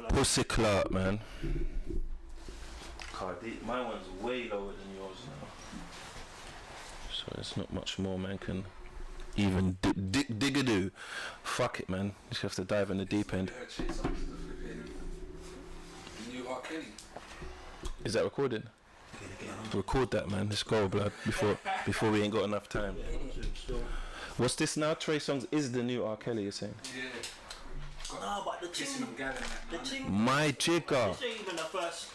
Pussy clerk, man. My one's way lower than yours now. So there's not much more man can even dig a do. Fuck it, man. Just have to dive in the deep end. New R. Kelly. Is that recorded? Record that, man. Let's go, blood. Before we ain't got enough time. What's this now? Trey Songz is the new R. Kelly, you're saying? Yeah. No, but the thing, my jigger. This ain't even the first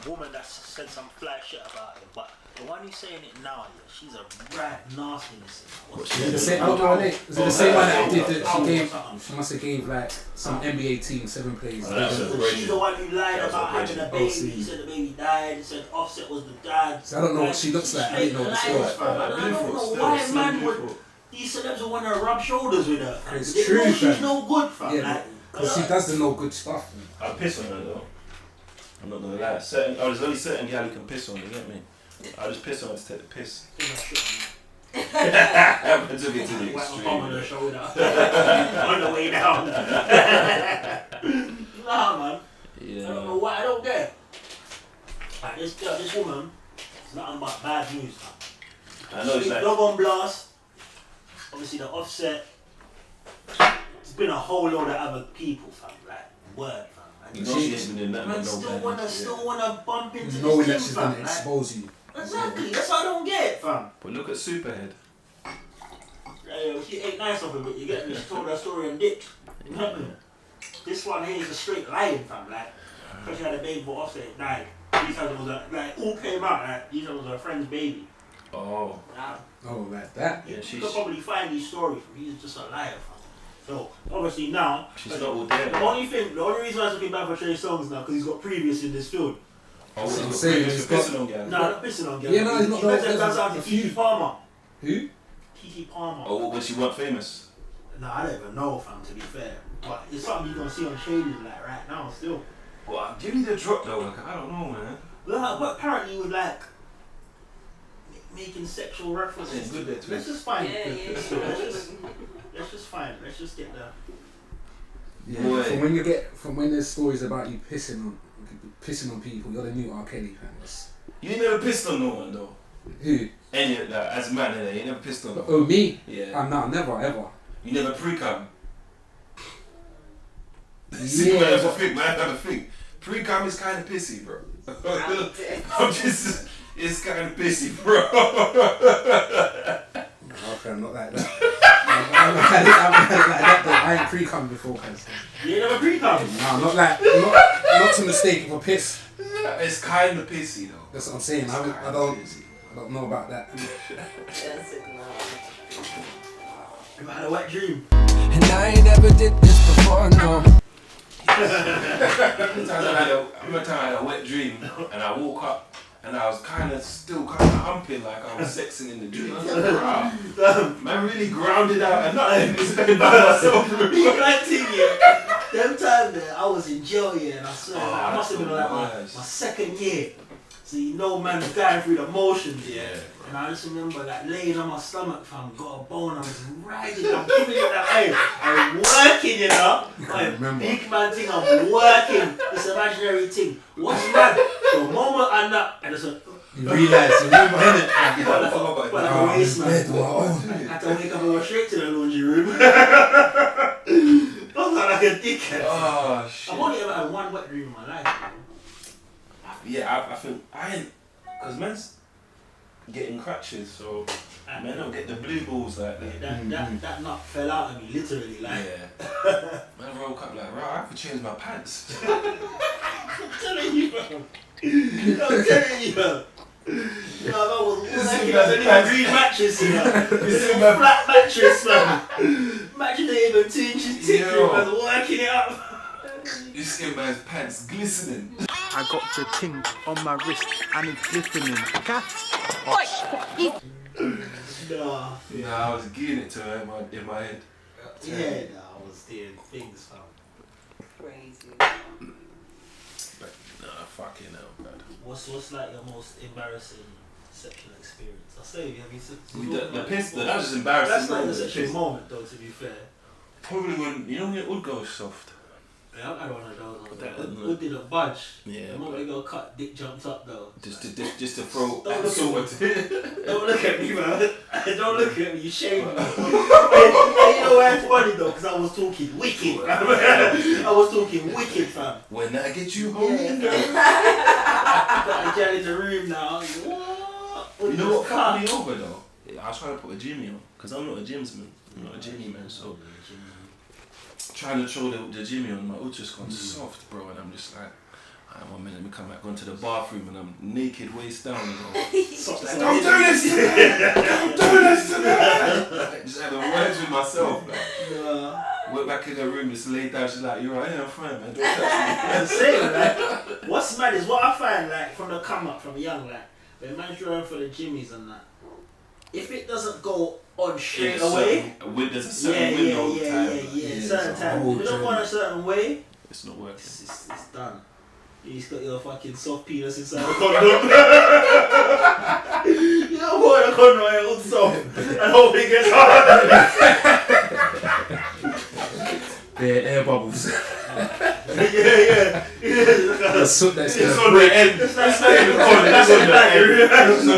woman that said some fly shit about him, but the one who's saying it now, yeah, she's a rat nastiness. Is it the same one that did that? She must have gave like some NBA team 7 plays. She's the one who lied about having a baby. He said the baby died. He said Offset was the dad. So I don't know what she looks like. I didn't know the story. I don't know why man would. These celebs would want to rub shoulders with her. It's true, she's no good, fam. Yeah, because she does the no good stuff. I piss on her though. I'm not gonna lie. There's only certain gal you can piss on. You get me? I just piss on her to take the piss. I took it to the extreme. On her shoulder. On the way down. Nah, man. Yeah. I don't know why. I don't get it. Like this woman is nothing but bad news. I know it's like dog on blast. Obviously the Offset. There's been a whole load of other people, fam. Like word, fam. you know she ain't been in that. Man, still wanna bump into this knowing team, that she's fam. gonna expose you. Exactly. That's what I don't get, fam. But look at Superhead. Yeah, she ain't nice of her, but you get me. She told her story on dick. You get me? This one here is a straight lying, fam. Like, because she had a baby for Offset, it died. These others was all came out. Like, these others was her friend's baby. Oh. Oh, like that. Yeah, you could probably find these stories from. He's just a liar, fam. So obviously now, she's not all there. The only reason I'm looking bad for Trey Songz now because he's got previous in this field. Oh, he's pissing on gal. No, not pissing on gal. Yeah, no, he's not. He that's out to Kiki Palmer. Who? Kiki Palmer. Oh, when she weren't famous. No, I don't even know, fam. To be fair, but it's something you gonna see on Shady like right now still. Well, give me the drop though. Like, I don't know, man. Well, but apparently with like making sexual references. It's good there too. Let's just find. Yeah. Let's just find. Let's just get there. Yeah. From when there's stories about you pissing on people, you're the new R. Kelly fan. You ain't never pissed on no one though. Who? Any as a man, you ain't never pissed on no one. Oh, me? Yeah. No, never ever. You never pre-cum. Yeah. See, man, have a think, man. Have a think. Pre-cum is kind of pissy, bro. It's kind of pissy, bro. Okay, I'm not like that. I'm not like that. I ain't pre-cum before, cause. You ain't never pre-cum? No, not to mistake for piss. It's kind of pissy though. That's what I'm saying. I don't know about that. You had a wet dream. And I ain't never did this before, no. One time I had a wet dream and I woke up and I was still humping like I was sexing in the dream. I was like, bruh, man really grounded out and nothing is by myself. Them time there, I was in jail, yeah, and I swear, I must have been like my second year. So you know, man, going through the motions, yeah. And I just remember like laying on my stomach, fam, got a bone, I was riding, I'm giving it that way. I'm working, you know. Big man thing, I'm working. This imaginary thing. What's mad? The moment I nut, I just went, you realise, you remember, innit? But like a waste, man. I had to wake up and go straight to the laundry room. I was like a dickhead. Oh, shit. I've only ever had one wet dream in my life, man. Yeah, I think I ain't, cause man's getting crutches, so man don't get the blue balls like that. That nut fell out of me, literally, like. Yeah. Man woke up like, right, I have to change my pants. I'm telling you, bro. I'm telling you, bro. You know, I was working on a green mattress, you know. It's a flat mattress, man. Mattress ain't even 2 inches thick, I was working it up. You see man's pants glistening. I got the ting on my wrist and it's glistening. Cat. Nah. Yeah, I was giving it to her in my head. Yeah, I was doing things, fam. Crazy. But nah, fucking hell, bro. What's like your most embarrassing sexual experience? I say, have you The piss, that's just embarrassing. That's not a sexual moment, though. To be fair. Probably when it would go soft. Yeah, I had one of those. That- Who didn't budge? Yeah. The moment they go cut, dick jumps up though. Just to throw Don't that look sort of. Don't look at me, man. Don't look at me. You shame me. And you know why it's funny though? Because I was talking wicked, fam. I was talking wicked, fam. When I get you home, Got a girl in the room now. What? you know what fucked me over though? I was trying to put a Jimmy on because I'm not a gymsman. I'm not a Jimmy man, so trying to throw the Jimmy on, my hood just gone soft, bro, and I'm just like, alright, 1 minute, let me come back onto the bathroom and I'm naked, waist down, and go, don't do this to me! Don't do this to me! Like, just having words with myself, like. Went back in the room, just laid down, she's like, you're right, yeah, I'm fine, man, don't touch me. I'm saying, like, what's mad is what I find, like, from the come up, from young, like, when man's drawing for the Jimmies and that, if it doesn't go on straight away, There's a certain window of time. certain time. If it don't go on a certain way, it's not working. it's done. You just got your fucking soft penis inside the condom. You don't put the condom on your own soft and hope it gets hard. Air bubbles. yeah. The soot that's It's on the end. It's on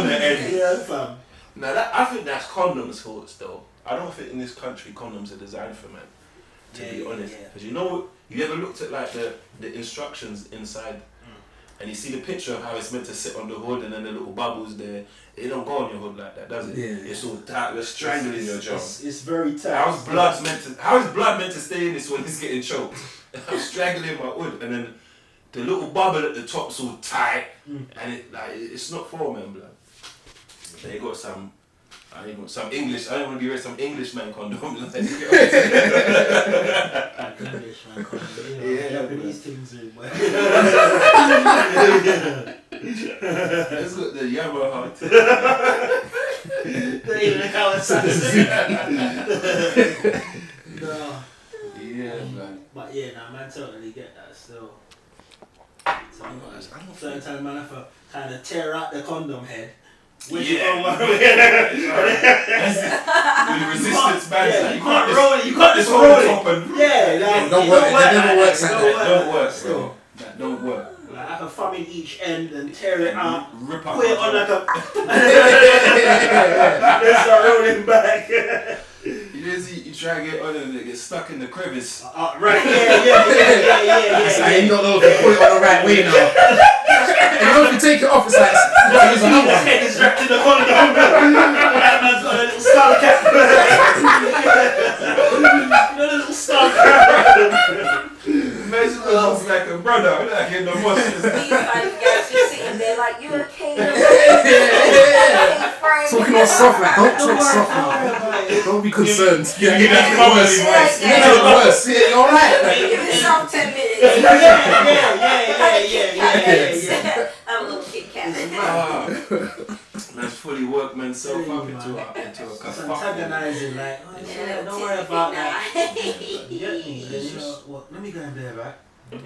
the end. Yeah, fam. Now I think that's condoms' faults though. I don't think in this country condoms are designed for men. To be honest, because you know, you ever looked at like the instructions inside, and you see the picture of how it's meant to sit on the hood, and then the little bubbles there. It don't go on your hood like that, does it? Yeah. It's all tight. You're strangling your jaw. It's very tight. How is blood meant to stay in this when it's getting choked? I'm strangling my hood, and then the little bubble at the top's all tight, and it's not for men, blood. They got some. Some English. I don't want to be wearing some Englishman condom. English man, Yeah, Japanese things in, but let's got the Yamaha. they even how it sounds. No. Yeah, man. But yeah, nah, man, totally get that still. I don't Certain time, man, have to kind of tear out the condom head. With with the resistance bands. Yeah, you can't roll it. You can't just roll roll top it. and Yeah, like, Don't it work. don't It work never like works that. like It that. don't work, still. bro. That don't work. Like, I can thumb in each end and tear it out. Rip up. Put it on like a. Then start rolling back. You just you try to get on and it gets stuck in the crevice. Right, yeah. I ain't not know if you put it on the right way now. And you know if you take it off, it's like there's another His one. head is wrapped in the condom. That man's got a little skull cap. A little skull cap. Imagine it looks like a brother, like in the mosque. These like guys just sitting there like, you okay? Talking all soft, like don't talk soft now. Don't be concerned. Yeah, You make it worse. You Yeah. make it worse. Yeah, you're alright. Give yourself 10 minutes. Yeah. I'm a little Kit Kat. Man's fully worked himself up into a It's kerfuffle. antagonizing, like, oh, it's Yeah, alright, don't tit worry the about big that. knife. Get me, then you know what? Let me go in there, right? It'll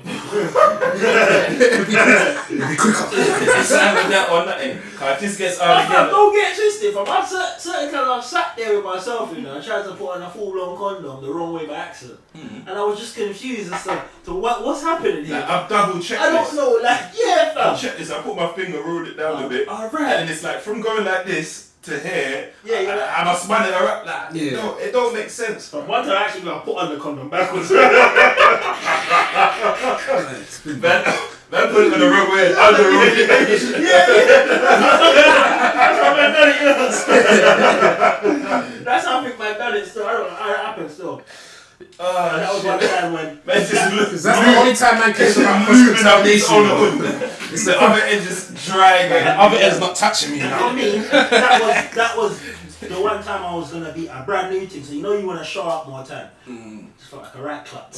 be quicker. It's either that or nothing. Cause this gets out again. Don't get twisted, fam. I've certain times I've sat there with myself, you know, and tried to put on a full-blown condom the wrong way by accident, and I was just confused as to what's happening here. Like, I've double checked I this. don't know, like, yeah, I fam. checked this. I put my finger, rolled it down a bit, Alright. and then it's like from going like this to here. Yeah, you're like- I must spun it around. Like, Yeah. it don't make sense. From one time, actually, I put on the condom backwards. Man put it on the wrong way. I'm the wrong way. That's how I think man done it still. I don't know how it happened still. That was Shit. one time when. Man just look. That's the only time man cares about Moving up his cross-contamination. own hood. It's the other end just drying. The other end's not touching me I now. mean, that was the one time I was gonna be a brand new thing. So you know you wanna show up more time. Just felt like a rat clap.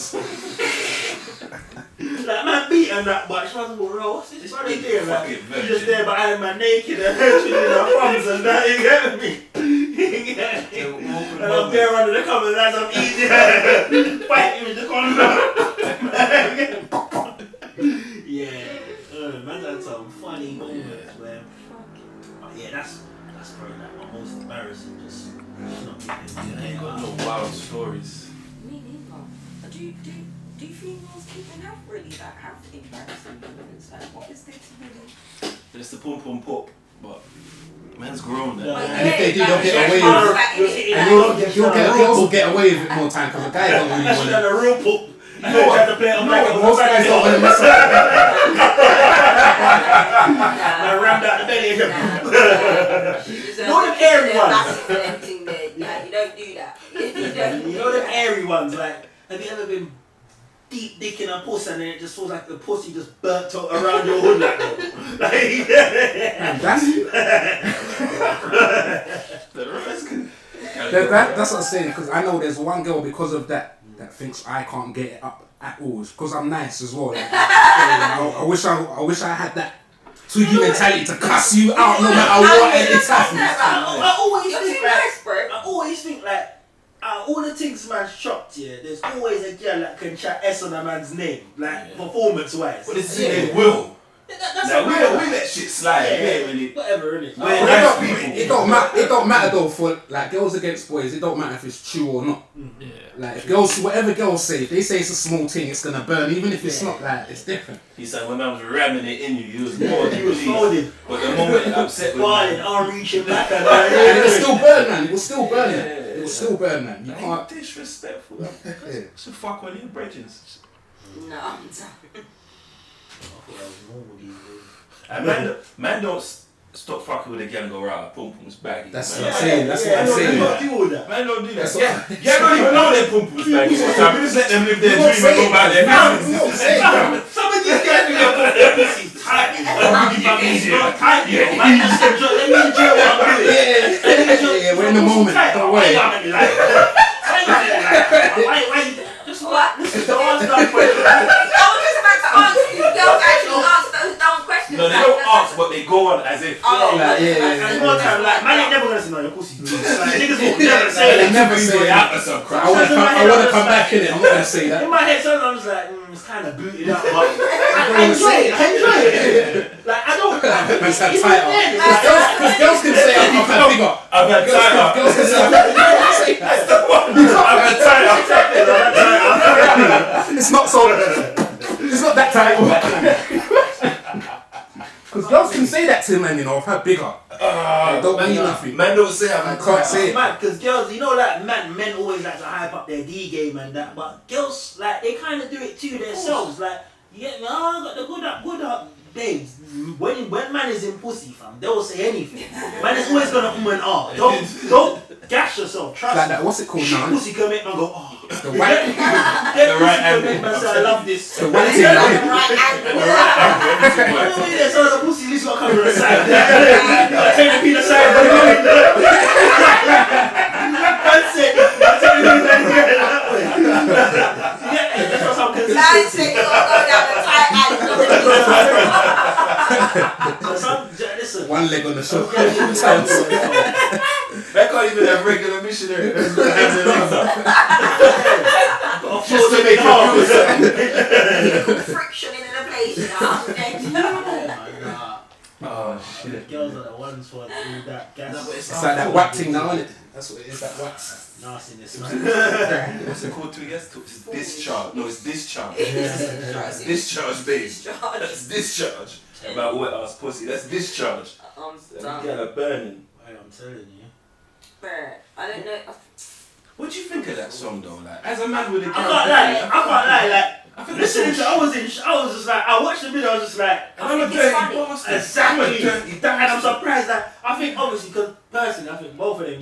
Like man beating that much. I was like, bro, what's this? What are they doing? Like, you just there behind my naked and twiddling her thumbs and that. You get me? You get me? And I'm there under the covers as I'm eating, fighting with the condom. Yeah, man, had some funny moments where. But yeah, that's probably like my most embarrassing. Just not being able to I ain't got no wild stories. Me neither. Do you do females even have really have embarrassing moments? Like, what is there to really? It's the pum pum pop, but man's grown now. And if they do, they'll get Yeah, away yeah, with it. yeah. And girls will get away with it more time because the guy don't really She's want done to. a real poop. You know what? To play it on like Most guys don't want to mess up. I rammed out the belly. Know them airy ones. Massive emptying there. Like, you don't do that. You know them airy ones, like, have you ever been deep dick in a pussy and then it just feels like the pussy just burnt out around your hood like Man, that's what I'm saying, because I know there's one girl because of that thinks I can't get it up at all. It's because I'm nice as well. Like, I wish I had that 2D mentality to cuss you out no matter what it's happening. I always You're think too like, nice, bro. I always think like, all the things man's chopped, yeah, there's always a girl that can chat S on a man's name, like performance wise. But it's in will. That's Now, a we real let shit slide. Yeah, We ain't really. whatever, innit? We're nice people. It don't matter though for like girls against boys. It don't matter if it's true or not. Yeah. Like if girls, whatever girls say, if they say it's a small thing, it's gonna burn. Even if it's not, like it's different. He said when I was ramming it in you, you was more He was folded, But the moment it upset with falling, me, arm reaching back and And it will still burn, man. It will still burn, man. Yeah. It will still burn, man. You ain't can't. disrespectful. Yeah. So fuck one of your brethrens. No, I'm done. And man don't stop fucking with a girl and go right, pum pum's baggy. That's man. what I'm saying. That's what I'm saying. Don't do all that. Man don't do that. That's Yeah, what- yeah, don't even know their pum pum's baggy. Sometimes we just let them live their You won't dream and say go it. about their You business. won't say it, bro. Some of these guys think their pussy's tight. It's not tight, you know. Man, just enjoy. Let me enjoy what I'm doing. Yeah, we're in the moment. Don't worry. Don't ask that question. I was just about to ask you. Girls actually ask those dumb questions. No, they don't ask, but they go on as if. Oh, And one time, like, man ain't never gonna say no, your pussy. Like, niggas will never say They that. never say that. Or some crap. I want to come back in it. I'm not gonna say In that. my head, sometimes I'm just like, it's kind of booted up, but I enjoy it. I enjoy it. Like, I don't. Man's had It's tighter. weird. Because girls can say I've had bigger. I've had tighter. Girls can say I've had bigger. I've had tighter. It's not so. It's not that tight. Because girls can say that to men, you know, I've had bigger. It don't mean nothing. Man don't say I've I had can't say it. Man, because girls, you know, like, men always like to hype up their D game and that, but girls, like, they kind of do it too themselves. Like, you get me? Oh, I got the good up, babes. When man is in pussy, fam, they will say anything. Man is always gonna and ah. Don't gash yourself. Trust Like me. that, what's it called Shit now? pussy can make man go, oh. The white. The right angle. Make angle. man say, I love this. The white thing. Right You know what I mean? So the pussy at least got to come to the side. Take the penis side. That's it. That's it. That way. Yeah, that's what I'm Man consistent. said you gonna go down the tight alley. Listen. One leg on the show. That can't even have regular missionary. Hands and legs up. Just to make it Friction in the place now. Oh shit. Girls are the ones for that gas. No, but It's like that wax thing now, isn't it? That's what it is, that wax. Nastiness, man. What's it called to yes? It's discharge. No, it's discharge. It's Discharge, babe. discharge. That's discharge. About wet ass pussy. That's discharge. I'm That done. girl are burning. I'm telling you. Bruh, I don't know. What do you think of that song though? Like, as a man with a I girl. can't lie. Like, I think listening to, I was just like, I watched the video. I was just like, I'm a think it's dirty funny. bastard. exactly. I'm a dirty And I'm bastard. surprised that I think obviously because personally I think both of them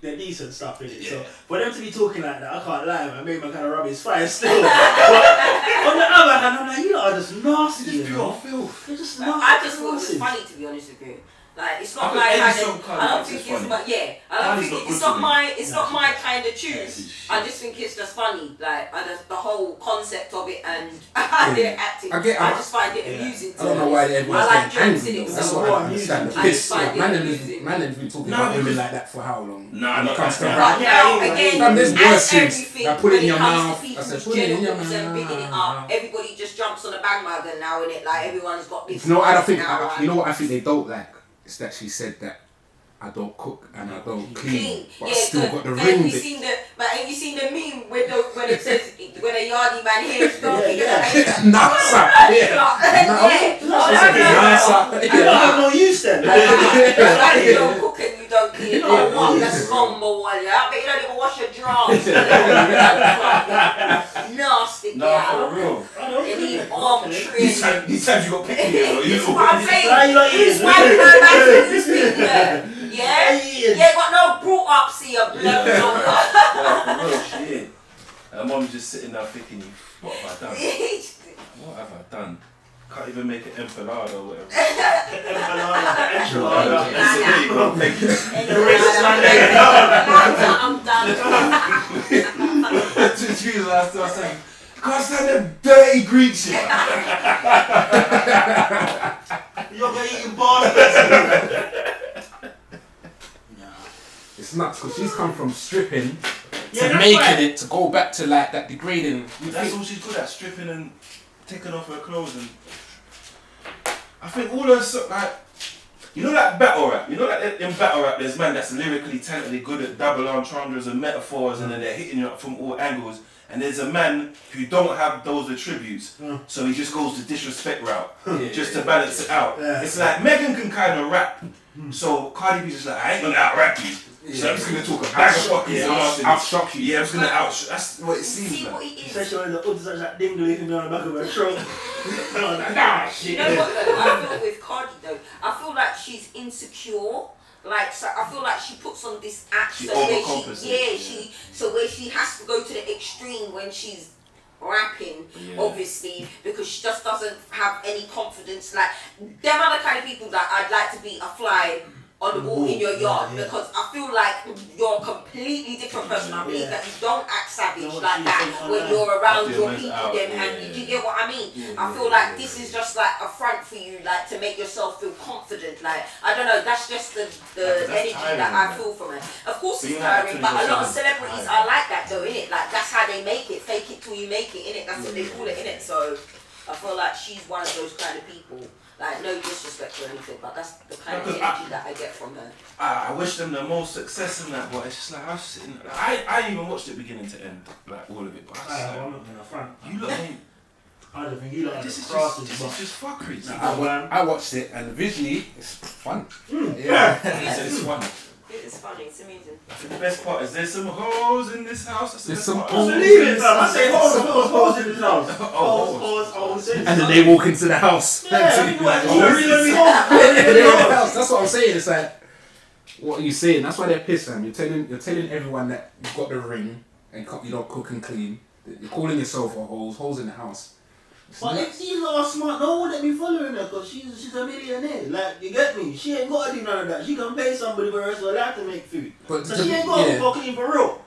they're decent stuff in it. Yeah. So for them to be talking like that, I can't lie, man. Maybe I kind of rub his fire still. But on the other hand, I'm like, you lot are just nasty. Just You pure know? filth. You're just I nasty. just thought it was funny, to be honest with you. Like, it's not I my think kind any song of. can't I don't be think just it's funny. my. Yeah, I don't Funny's think not it's good not to my. It's not my kind of Yeah, tune. it's shit. I just think it's just funny. Like, the whole concept of it and how they're acting. I just find it amusing. I don't know why everyone's I like getting jokes in angry. it. That's so what I don't understand. The I piss. just find it Man amusing. has been talking No, about women because- like that for how long? Nah, When it not comes to like rap. But Yeah, now, yeah, again, Fam, there's as worse things. everything, Like, put it in when your comes mouth. to I people's said, put it in your genitals and bigging it mouth. up, everybody just jumps on the bandwagon now, innit? Like, everyone's got this. You know what I don't think? now, You know what I think they don't like? It's that she said that I don't cook and I don't clean, but I Yeah, still good. got the But ring have you bit. seen the meme with when it says when a yardy man hears dog? Nasa, yeah. I no use then. Like you don't cook and you don't clean. Oh, what? That's combo one. I bet you don't even wash your drawers. Nasty Nah, guy. for real. You need arm These training. times you got picky, you know. That's what I'm saying. Why Who's you wiping her back to this thing there? Yeah? You ain't got no brought up, see your blood. Yeah, for real, shit. And mom's just sitting there thinking, what have I done? What have I done? Can't even make an empanada or whatever. That's it, you gotta take it. I'm done. She's last time saying, can't stand them dirty Greek shit. You're gonna eat pasta. It's nuts because she's come from stripping Yeah, to that's making right. it to go back to like that degrading. That's all she's good at, stripping and taking off her clothes. And I think all her like, you know that battle rap. You know that in battle rap, there's man that's lyrically talented, good at double entendres and metaphors, and then they're hitting you up from all angles. And there's a man who don't have those attributes, so he just goes the disrespect route, just to balance it out. Yeah. It's like Megan can kind of rap, so Cardi B's just like, I ain't gonna out rap you. So I'm just gonna talk a bag of fucking Outshock you. Yeah, I'm just gonna out. That's what it seems See like. what it is. Especially when the hoods are that dingle on the back of her throat. You know what though? I feel with Cardi though, I feel like she's insecure. Like, so I feel like she puts on this act She so where overcompensates, so where she has to go to the extreme when she's rapping, obviously, because she just doesn't have any confidence. Like, them are the kind of people that I'd like to be a fly on the wall in your yard, because I feel like you're a completely different person. I believe that you don't act savage like that when you're around your people, and you get what I mean? I feel like this is just like a front for you, like to make yourself feel confident. Like, I don't know, that's just the energy that I feel from it. Of course it's tiring, but a lot of celebrities are like that though, innit? Like, that's how they make it, fake it till you make it, innit? That's what they call it, innit? So I feel like she's one of those kind of people. Like, no disrespect or anything, but that's the kind of energy that I get from her. I wish them the most success in that, but it's just like I was sitting. I even watched it beginning to end, like all of it. But I was just I'm like, not in the front. you look, ain't. I don't think you look like This the is crosses, just fuckery. I watched it and visually it's fun. It's fun. It's funny, it's amazing. I think the best part is there's some hoes in this house. That's the There's best some part. I believe it, fam. I say hoes in this house. Hoes. And then they walk into the house. Yeah, That's what I'm saying. It's like, what are you saying? That's why they're pissed, man. You're telling everyone that you've got the ring and you don't cook and clean. You're calling yourself a hoes in the house. But if these are smart, no one would be following her because she's a millionaire. Like, you get me? She ain't got to do none of that. She can pay somebody for her to allow to make food. But So she ain't got to fuck clean for real.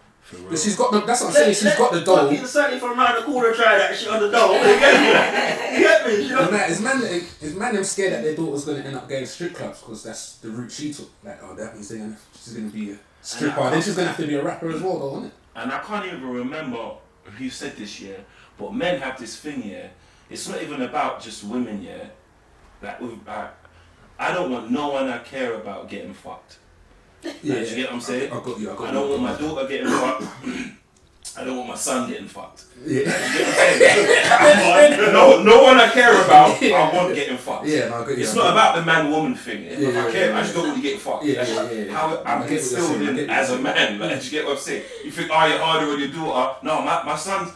But she's got the. That's what I'm saying. She's got the dough. Fucking Sally from round the corner try that shit on the dough. You get me? You get me? You know? Is man them scared that their daughter's gonna end up going to strip clubs because that's the route she took? Like, oh, that means she's gonna be a stripper. Then she's gonna have to be a rapper as well, though, isn't it? And I can't even remember who said this year, but men have this thing here. It's not even about just women, yeah. Like, I don't want no one I care about getting fucked. Yeah, you get what I'm saying? I got you. I don't want my daughter getting fucked. I don't want my son getting fucked. Yeah. You get what I'm saying? No one I care about, I want getting fucked. Yeah, no, I got you. It's not about the man-woman thing. If I care, I just don't want you getting fucked. Yeah. How I'm instilled in as a man. Like, you get what I'm saying? You think, oh, you're harder on your daughter. No, my son's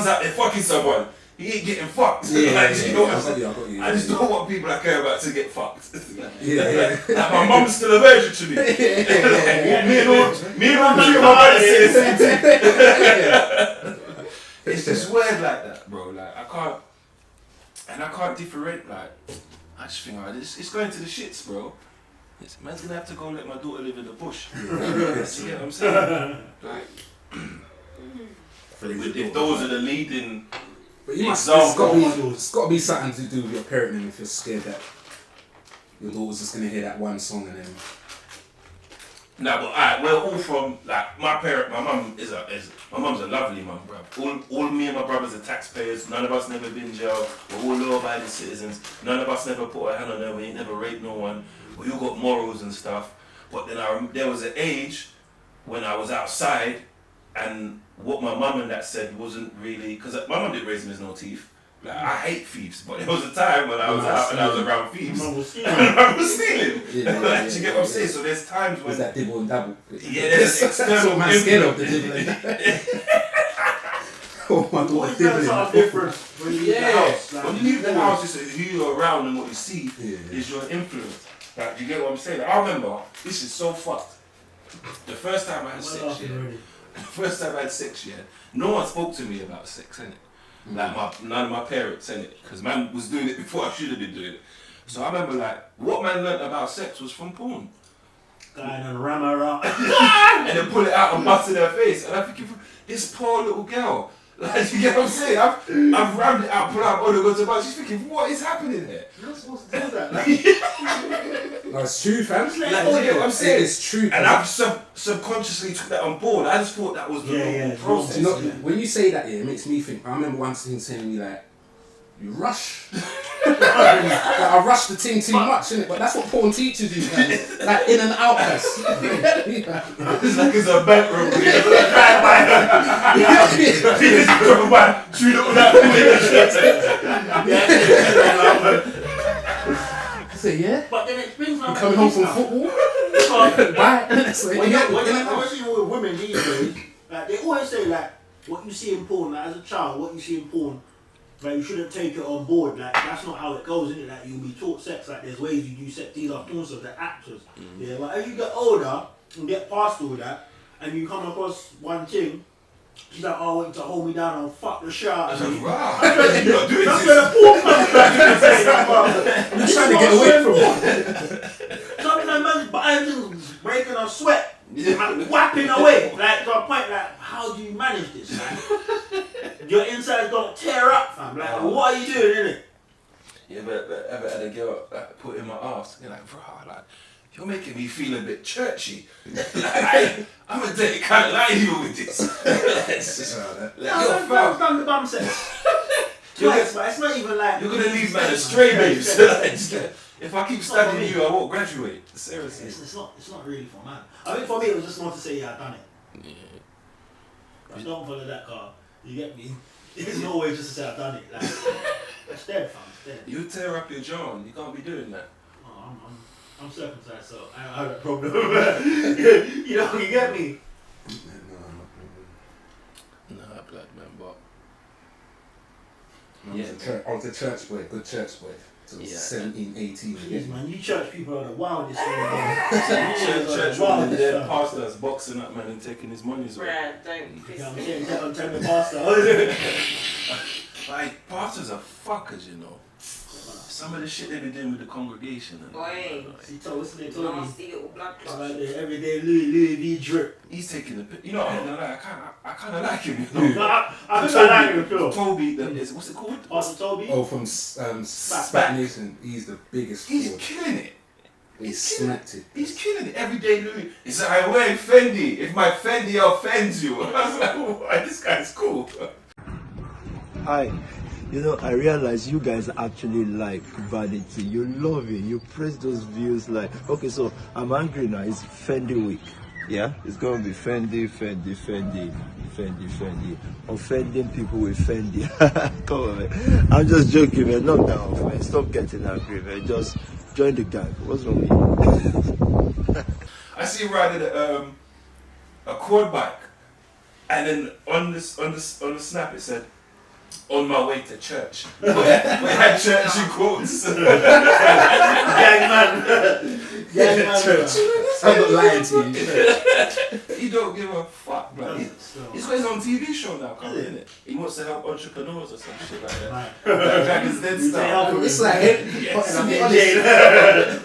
out there fucking someone. He ain't getting fucked. You know what I'm saying? I just don't want people I care about to get fucked. Like my mum's still a virgin to me. Me and all three of my brothers say the same thing. It's just weird like that, bro. Like I can't differentiate. Like I just think, it's going to the shits, bro. Man's gonna have to go let my daughter live in the bush. You get what I'm saying? Like, if those are the leading. But it's got to be something to do with your parenting if you're scared that your daughter's just gonna hear that one song and then. Nah, but we're all from like my mum my mum's a lovely mum, bro. All me and my brothers are taxpayers. None of us never been in jail. We're all law-abiding citizens. None of us never put our hand on her. We ain't never raped no one. We all got morals and stuff. But then there was an age when I was outside, and what my mum and that said wasn't really, because my mum didn't raise me as no thief. Like, I hate thieves, but there was a time when I was out and I was around thieves. I was stealing. Do you get what I'm saying? So there's times when... Is that dibble and dabble? Yeah, there's external man scared of the dibble and dabble. Oh my God, That's different when you leave the house. Like, when you leave the house, it's who you're around and what you see is your influence. Like, do you get what I'm saying? Like, I remember, this is so fucked. The first time I had sex, no one spoke to me about sex, innit? Like none of my parents, innit? Because man was doing it before I should have been doing it. So I remember, like, what man learnt about sex was from porn. Guy and ram her out. And then pull it out and bust in her face. And I'm thinking, this poor little girl. Like, you get what I'm saying? I've rammed it out, pulled out, go to the bar. She's thinking, what is happening here? You're not supposed to do that. No, it's true, fam. Like, you get what I'm saying? It's true. And I've subconsciously took that on board. I just thought that was the normal process. You know, when you say that, it makes me think. I remember one thing saying to me like, "You rush." Like, I rush the thing too much, innit? But that's what porn teaches you, guys. Like in and out, guys. It's like it's a bank robbery. Drive by. Shoot it without So yeah. But then it brings I'm coming home from football. Why? Especially with women these days, like they always say like what you see in porn, like as a child, what you see in porn, like you shouldn't take it on board. Like that's not how it goes, isn't it? Like you'll be taught sex. Like there's ways you do sex. These are porn stars, they're actors. Yeah, but as you get older and get past all that, and you come across one thing. She's like, oh, I want you to hold me down and fuck the shit out of me. Wow. That's where the porn comes back. I'm trying to get away from it. Sometimes man's buying things, breaking her sweat, and whapping away. Like to a point, like, how do you manage this? Like, your insides don't tear up, fam. Like, what are you doing, innit? Yeah, but ever had a girl like, put in my ass, you're like, bro, like, you're making me feel a bit churchy. Like, I'm gonna take kind of like you with this. I've done the bum sex. Twice, but it's not even like... You're gonna leave man astray, babes. If I keep studying you, I won't graduate. Seriously. It's not really for man. I think for me, it was just more to say, yeah, I've done it. Yeah. But don't follow that car. You get me? It's no way just to say I've done it. Like, it's dead, fam. It's dead. You tear up your jaw, you can't be doing that. Oh, I'm circumcised, so I don't have that problem. You know, you get me? Nah, blood man, but... I was a church boy, good church boy. So 17, 18. Yes, man, you church people are the wildest thing. Church women, their pastors boxing up man and taking his money as well. Brad, don't piss I'm me saying, off. I'm telling the pastor. Like, pastors are fuckers, you know. Some of the shit they be doing with the congregation. And Boy. He told us, they told me. Nasty little blood It's clots. like the everyday Louis V drip. He's taking the piss. You know, I kind of like him, you know. I think I like him, too. Toby, what's it called? Pastor Toby? Oh, from Spat Nation. He's the biggest. He's fraud. killing it. He snapped it. He's killing it. Everyday Louis. He's like, I'm wearing Fendi. If my Fendi offends you. I was like, oh, this guy's cool. Hi. You know, I realize you guys actually like vanity. You love it. You praise those views like, okay, so I'm angry now. It's Fendi week. Yeah? It's going to be Fendi, Fendi, Fendi, Fendi, Fendi. Offending people with Fendi. Come on, man. I'm just joking, man. Knock that off, man. Stop getting angry, man. Just join the gang. What's wrong with you? I see him riding a quad bike. And then on the snap it said, on my way to church. We had church in quotes. Gang man. Church. I'm not lying to you. He don't give a fuck, bro. He's got his own TV show now, come in it. He wants to help entrepreneurs or some shit like that. Like Dragon's Den style. It's like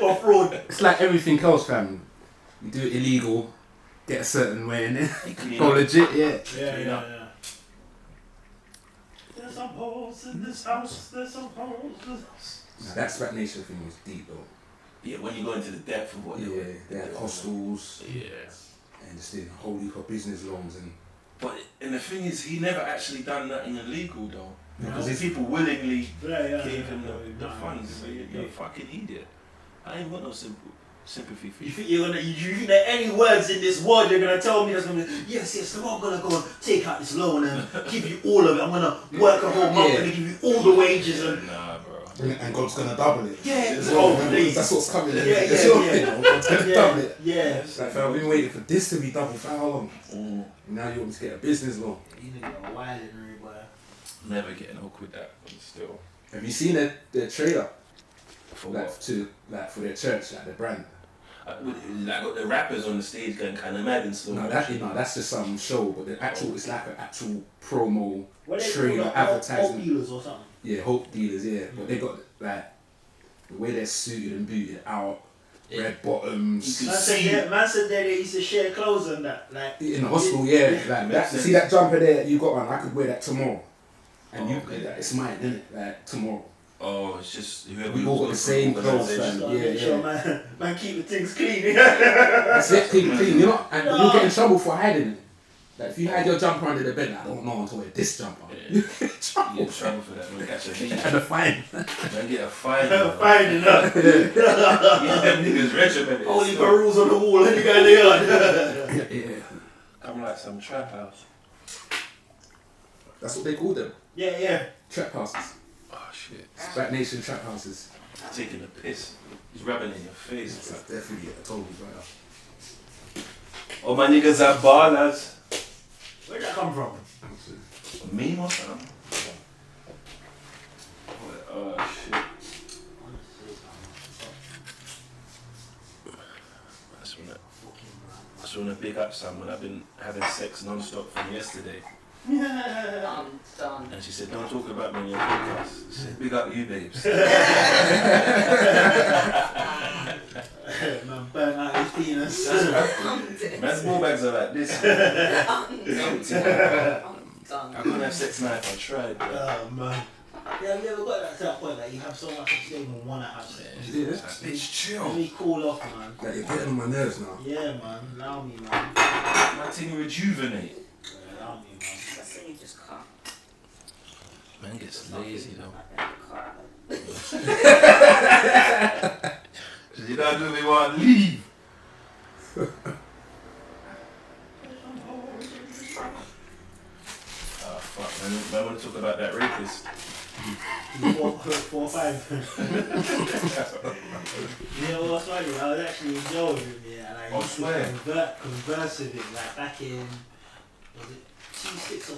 or fraud. it's like everything else, fam. You do it illegal, get a certain way in it. Go legit, yeah. Yeah. There's some holes in this house. There's some holes. Now, that Spat Nation thing was deep though. Yeah, when you go into the depth of what They had hostels. Yeah. And just did a whole heap of business loans and. And the thing is, he never actually done nothing illegal though. Because No. these people willingly Yeah. gave him the funds. So you're a fucking idiot. I ain't got no simple. sympathy for You you. think you're gonna? You think that any words in this world you're gonna tell me that's gonna be yes, so I'm gonna go and take out this loan and give you all of it. I'm gonna work a whole month Yeah. and give you all the wages and Nah, bro. And God's gonna double it. yeah, As oh, well, man, please. that's what's coming. Yeah, God's gonna double it. yeah. Like, fam, I've been waiting for this to be double for how long? Mm. Now you want me to get a business loan. You nigga are wild in there, boy. Never getting hooked with that, but still. Have you seen their trailer? For Like what? for their church, like the brand. Like got the rappers on the stage going kind of mad and slow. No, that's just some show, but the actual it's like an actual promo What they trailer call advertising. Hope dealers or something. Yeah, Hope Dealers, yeah. But they got like the way they're suited and booted out, red bottoms. You Man can said, see. man said they used to share clothes and that. Like In the hospital, yeah. Like that. You sense. see that jumper there you got on, I could wear that tomorrow. And Oh, you okay. it's mine, isn't it? Like tomorrow. Oh, it's just whoever We all got the same clothes, organisation. fam. gotta Yeah, make sure yeah. man keep the things clean. That's it, keep it clean. You're not and you'll get in trouble for hiding it. Like if you hide your jumper under the bed, like, I don't know until I wear this jumper. Yeah. You get in You trouble. get in trouble for that. Man, catch a beat. And a fine. Man, get a fine. Fine enough. Yeah, them niggas regimented. Only barrels on the wall and you got the yard. Yeah. I'm like some trap house. That's what they call them. Yeah. Trap houses. Oh shit. Back Nation trap houses. Taking a piss. He's rubbing in your face. That's definitely a total brother. All my niggas are ballers. Where'd that come from? Me or something? Oh shit. I just wanna big up someone. I've been having sex non-stop from yesterday. I'm done. And she said, don't talk about me on your podcast. She said, big up you, babes. Man burnt out his penis. Man's ball bags are like this. Empty. I'm done. I couldn't have sex now if I tried. But Oh man. Yeah, have you ever got that to that point that you have so much to say and want to have sex? Yeah. bitch, Let chill. me cool off, man. Like you're getting on my nerves now. Yeah, man. Allow me, man. My thing rejuvenate. Allow me, man. That's when you just cut. Man gets lazy though. You don't do me want to leave. Oh fuck, man. I want to talk about that rapist. 4 or 5. You know what's funny? I was actually in jail with him, yeah, and I Oh, used swear. to converse with him, like back in, was it 2-6 or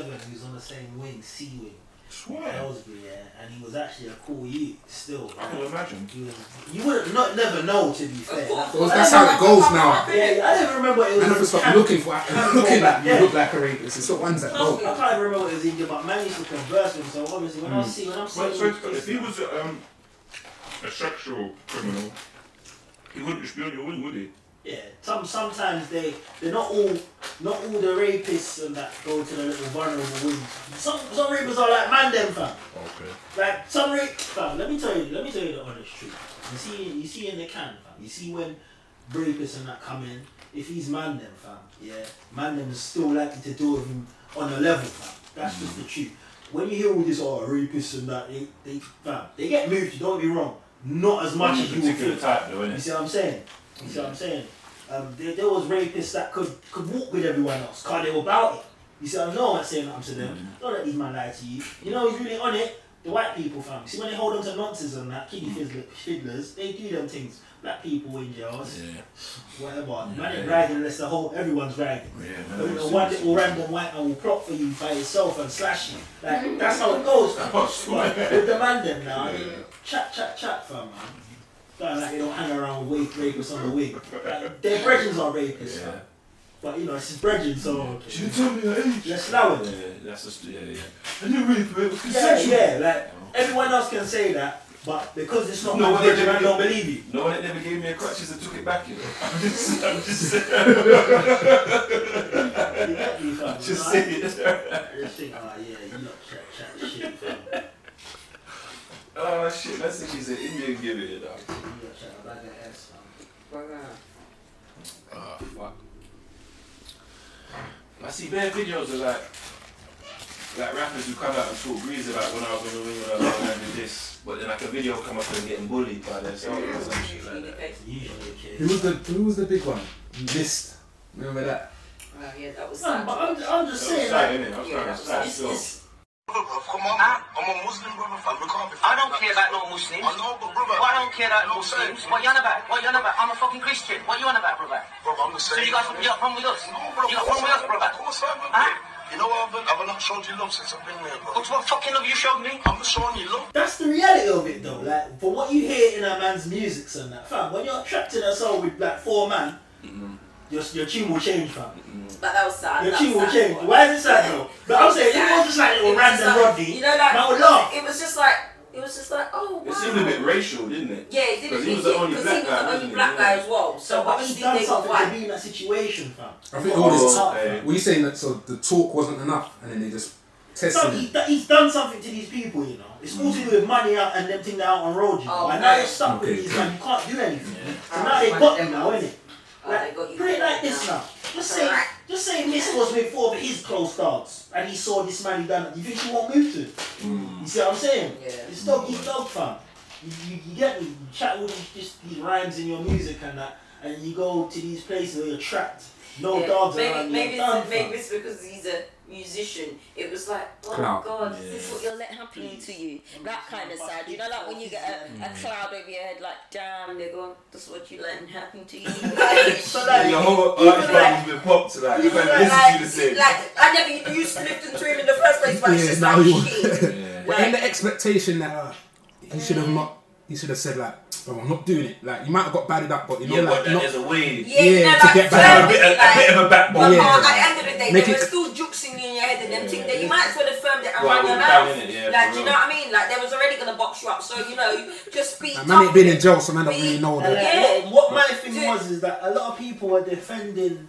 2-7, he was on the same wing, C wing. Swear. Ellsbury, yeah, and he was actually a cool youth still. I can imagine. He was, you would never know, to be fair. Well, that's how it goes now. Yeah, I never remember it was. I never stop looking for looking like you Yeah. look like a rapist. It's the ones that I go. can't even remember what it was in, but man used to converse with him. So obviously, when I'm seeing, Well, so if he was a sexual criminal, he wouldn't just be on your wing, would he? yeah, sometimes they're not all the rapists and that go to the little vulnerable wing. Some rapists are like man them fam. Okay. Like some fam. Let me tell you the honest truth. You see in the can fam. You see when rapists and that come in. If he's man them fam, yeah, man them is still likely to deal with him on a level fam. That's just the truth. When you hear all this rapists and that, they get moved. Don't be wrong. Not as much as you would particular think. type though, You innit? see what I'm saying? You see what I'm saying? There was rapists that could walk with everyone else, cause they were about it. You see what I'm saying? No one's saying nothing to them. Don't let these man lie to you. You know who's really on it? The white people, fam. You see when they hold on to nonsense and that, kiddie fiddlers, they do them things. Black people in jails, Yeah. whatever. Man ain't riding unless everyone's riding. Yeah, One man. little random white man will plot for you by himself and slash you. Like, that's how it goes, fam. Oh, swear. But with the man them now, chat, fam, man. Like they don't hang around with rapists on the wing. Like, their brethren are rapists, Yeah. fam. But you know, it's his brethren, so You tell me your age. let's allow it. Yeah, that's just yeah. And you rape it was Yeah, consensual. yeah, like everyone else can say that, but because it's not No, my well, brethren, I they- don't believe you. No one never gave me a crutches and took it back, you know. I'm just saying. You get me, fam. Just You know, saying. I just think, oh yeah, you lot chat shit, fam. Oh shit, that's if she's an Indian give it, you know. You lot chat a bag of ass, fam. Oh fuck. I see bare videos of like rappers who come out and talk breeze about when I was on the wing when I was on and do this. But then like a video come up and getting bullied by their son or some shit like that. Who was the big one? Mist. Remember that? Oh, yeah, that was No, sad. but I'm just saying, Sad, like, innit? I was Yeah, trying that to was sad it's- still. it's- Come on, I'm a Muslim brother, fam. We can't be. I don't care about no Muslims. I know, but brother. Well, I don't care about Muslims. What you on about? What you on about? I'm a fucking Christian. What you on about, brother? Brother, I'm the same. So you got problem with us? No, bro. You got problem with us, brother? Of course I haven't. Ah. You know what I've not showed you love since I've been there, bro. What fucking love you showed me? I'm just showing you love. that's the reality of it though. Like, from what you hear in a man's music and that, fam, when you're trapped in a song with like 4 man, your tune will change, fam. But that was sad. Your That tune was will sad, change. boy. Why is it sad though? But I'm saying, if it was just like It little was just random like- Rodney, you know, like, man would laugh. it was just like, oh, wow. It seemed a bit racial, didn't it? Yeah, it did. Because he was the only black guy, the only wasn't he? black guy as well. So, But but he's he done did they got something to white. be in that situation, fam. I think all this. okay. Were you saying that? So the talk wasn't enough, and then they just tested So it. he's done something to these people, you know. It's all to do with money out and them things out on road, you know. Oh, and now okay. you're stuck with Okay, these cool. man, you can't do anything. So Oh, now they man, got you them now, ones. innit? Oh, Like, they got you put it like now. this now. Correct. Just say Miss was with 4 of his close dogs and he saw this man he done it. You think he won't move to? You see what I'm saying? Yeah. It's dog eat dog, fam. You get me? You chat all these rhymes in your music and that, and you go to these places where you're trapped. No Yeah. dogs around you. Maybe You're done, it's, fam. maybe it's because he's a musician. It was like, oh Clout. God, is this what you're letting happen to you? That kind of sad. You know, like when you get a cloud over your head, like, damn, nigga, this is what you letting happen to you. So like, Your whole even artist like- has been popped like, you even can listen to the same. like, I never used to listen to him in the first place, but it's Yeah, just now like you. shit. Yeah. But in the expectation that he should have not. He should have said like, "Oh, I'm not doing it." Like you might have got batted up, but you know, Yeah, like but that not. is a way. Yeah, you know, Yeah, to like, get back. flirting, A bit of a backbone. But Yeah. at the end of the day, Make they it- were still juxing you in your head and them Yeah. things that you might as well have firmed it Well, around your with bang mouth. in it, yeah, Like, for do you real. know what I mean? Like, they was already gonna box you up, so you know, just be Like, tough. man ain't been in with jail, so man don't Be- really know And that. like, Yeah. what my thing Yeah. was is that a lot of people were defending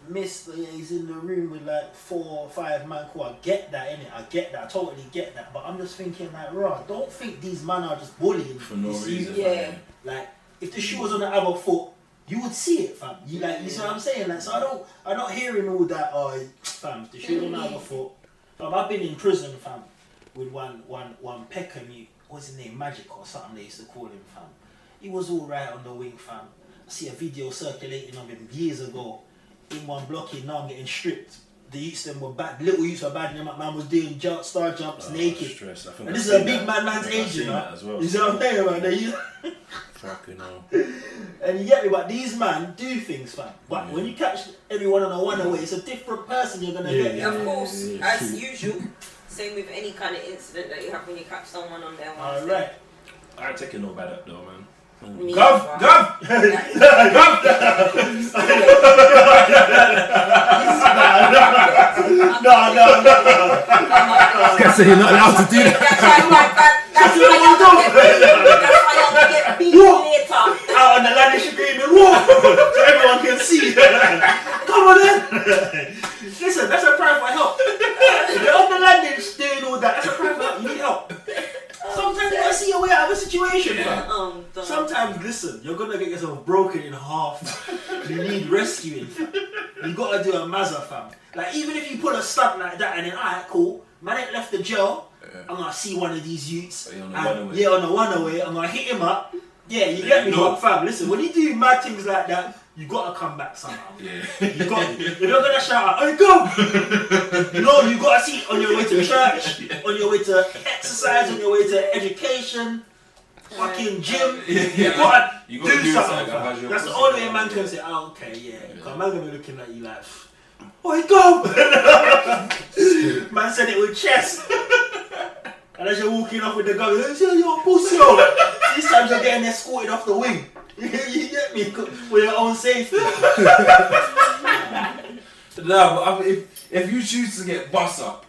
Miss. He's in the room with like 4 or 5 man. Cool, I get that, innit? I get that. I totally get that. But I'm just thinking like, raw. Don't think these men are just bullying For no this reason. season. Yeah. Like, if the shoe was on the other foot, you would see it, fam. You like, you see what I'm saying? Like, so I'm not hearing all that. Oh, fam, the shoe on the other foot. Fam, I've been in prison, fam, with one Peckham. What's his name? Magic or something they used to call him, fam. He was all right on the wing, fam. I see a video circulating of him years ago. In one blocking, now I'm getting stripped. The youths them were bad, little youths were bad, and that man was doing star jumps naked. Stress. I think And I've this is seen a big that. man's I've age, seen you know. that as well. You see what I'm saying, man? Fucking hell. And you get me, but these man do things, fam. But when you catch everyone on a one away, it's a different person you're gonna get. Of course, as usual. Same with any kind of incident that you have when you catch someone on their one. Alright. I ain't taking no bad up though, man. Gov! No. Can't say you're not allowed to do that. That's why y'all don't get beat later. Out on the ladder screaming, whoa! So everyone can see. Come on then. Listen, that's a cry for help. If you're on the landing doing all that, that's a cry for help. You need help. Sometimes you gotta see your way out of a situation, fam. Sometimes, listen, you're gonna get yourself broken in half. You need rescuing, fam. You gotta do a mazza, fam. Like, even if you pull a stunt like that and then, alright, cool, man ain't left the jail, I'm gonna see one of these youths. Are you on the and- one away? Yeah, on the one away, I'm gonna hit him up. Yeah, you get me, No. but fam, listen, when you do mad things like that, you gotta come back somehow. Yeah. You got, if you're gonna shout out, hey, go! No, you gotta see it on your way to church, on your way to exercise, on your way to education, fucking gym. You gotta You do gotta do something. something, fam. otherwise you're That's the pussy, only way a man. man can say, oh, okay, yeah. Because man gonna be looking at you like, oh, go! Man said it with chest. And as you're walking off with the gun, you're a pussy. These times you're getting escorted off the wing. You get me? With your own safety. No, but if you choose to get bust up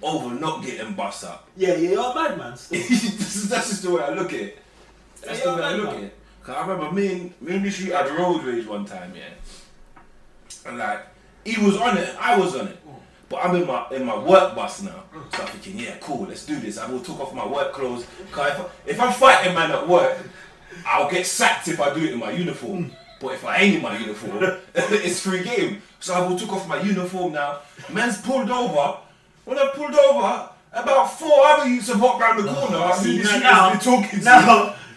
over not getting bust up, Yeah, you're a bad man. Still. that's just the way I look at it. That's the way I look at it. Cause I remember me and this shoot had road rage one time, yeah. And like, he was on it, I was on it. But I'm in my work bus now. So I'm thinking, yeah, cool, let's do this. I will took off my work clothes. Cause if I'm fighting man at work, I'll get sacked if I do it in my uniform. But if I ain't in my uniform, it's free game. So I will took off my uniform now. Man's pulled over. When I pulled over, About 4 other youths have walked round the corner. I knew this now, youth talking to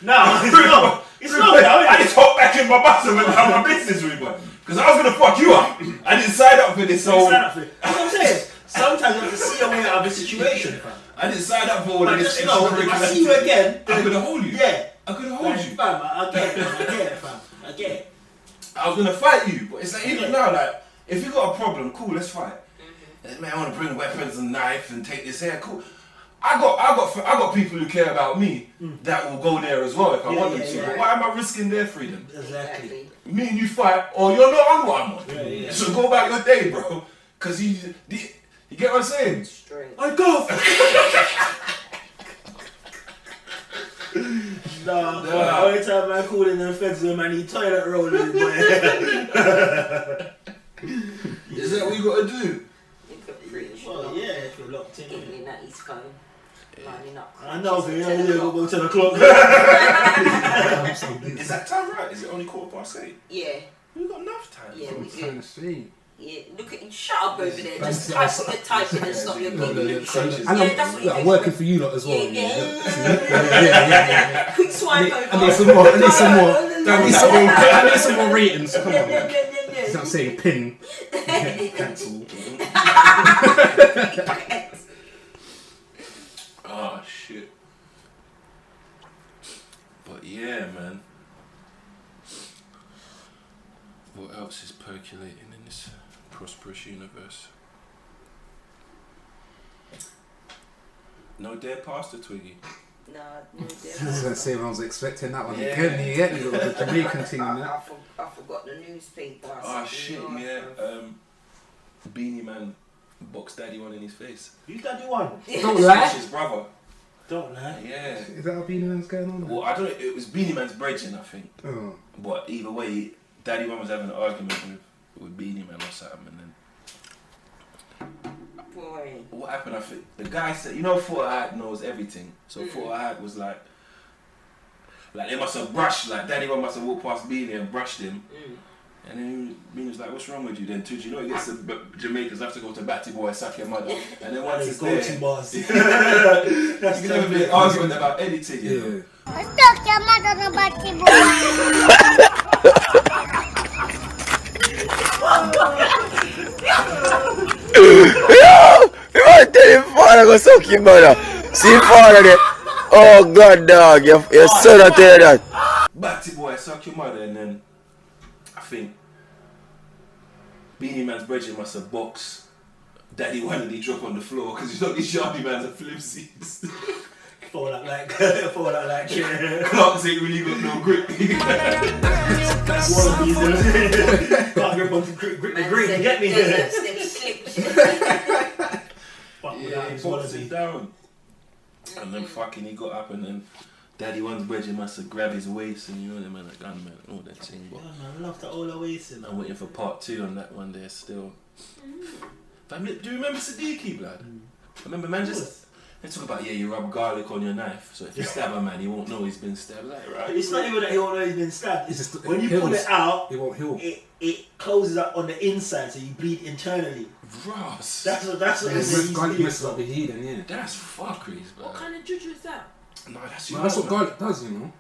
no, it's not. I just hopped back in my bus and went down my business with it. Because I was going to fuck you up. I didn't sign up for this. So That's what I'm saying. Sometimes you have to see a way out of a situation, fam. I didn't sign up for all But of this. just know, if I see you again, I'm going to hold you. yeah. I could have hold you. Fam, I get it, fam. I get it. I was gonna fight you, but it's like even now, like if you got a problem, cool, let's fight. Man, I want to bring weapons and knife and take this here, cool. I got people who care about me that will go there as well if I want them to. But why am I risking their freedom? Exactly. Me and you fight, or you're not on what I'm on. Yeah. So go back your day, bro. Cause you get what I'm saying? Straight. I go. Nah. Every time I call in the feds, I need toilet rolling, boy. Is that what you gotta do? You could preach. Well, yeah, if you're locked in. Giggling at his phone. Lining up. I know, but yeah, we'll go 10 o'clock. Is that time right? Is it only 8:15? Yeah. We've got enough time. Yeah, we Trying do. to see. Yeah, look at you. Shut up over there. Just type what you're typing and stop your giggling. And that's what you I'm do. working for you lot as well. Yeah. Quick swipe over. I need some more. I need some more ratings. Come on. He's not saying pin. Cancel. Oh shit. But yeah, man. What else is percolating in this prosperous universe? No dead pasta, Twiggy. Nah, I was going to say, I was expecting that one. Yeah. You get me, the Jamaican thing on that. I forgot the newspaper. Oh shit, yeah. Beanie Man boxed Daddy one in his face. You daddy one. Don't lie. His brother. Don't lie. Yeah. Is that how Beanie Man's going on? Well, I don't know. It was Beanie Man's brethren, I think. Oh. But either way, Daddy one was having an argument with Beanie Man or something, and then Boy. what happened? I think the guy said, you know, Fort Hart knows everything. So Fort Hart was like they must have brushed, like Daddy one must have walked past Beanie and brushed him. And then Beanie was like, what's wrong with you then? Tuj, you know, he gets to Jamaicans have to go to Batty Boy, suck your mother. And then once it's there, Go-to bars. you can have a bit of argument about anything, you know. Stuck your mother on Batty Boy. You want to tell your father go suck your mother. See your father there. Oh God, dog, your son will tell you that. Batty Boy, suck your mother, and then I think Beanie Man's brethren must have boxed Daddy one and he drop on the floor because you know these Shardy Mans are flipsies. Fall out like chair. Clarks ain't really got no grip. Can't grip onto grip the green, you get me? Yeah, he boxed him down. And then fucking he got up and then Daddy one's brethren must have grabbed his waist and you know them man like gunman and all that thing. But man, I love that all the waist. I'm waiting for part 2 on that one there still. But do you remember Siddiqui, blood? Remember man just they talk about you rub garlic on your knife, so if you stab a man, he won't know he's been stabbed. Like, right? It's not even that he won't know he's been stabbed. It's just when you pull it out, it won't heal. It closes up on the inside, so you bleed internally. Ross. That's what garlic messes up the healing, yeah. That's fuckeries, bro. What kind of juju is that? No, that's That's what garlic does, you know.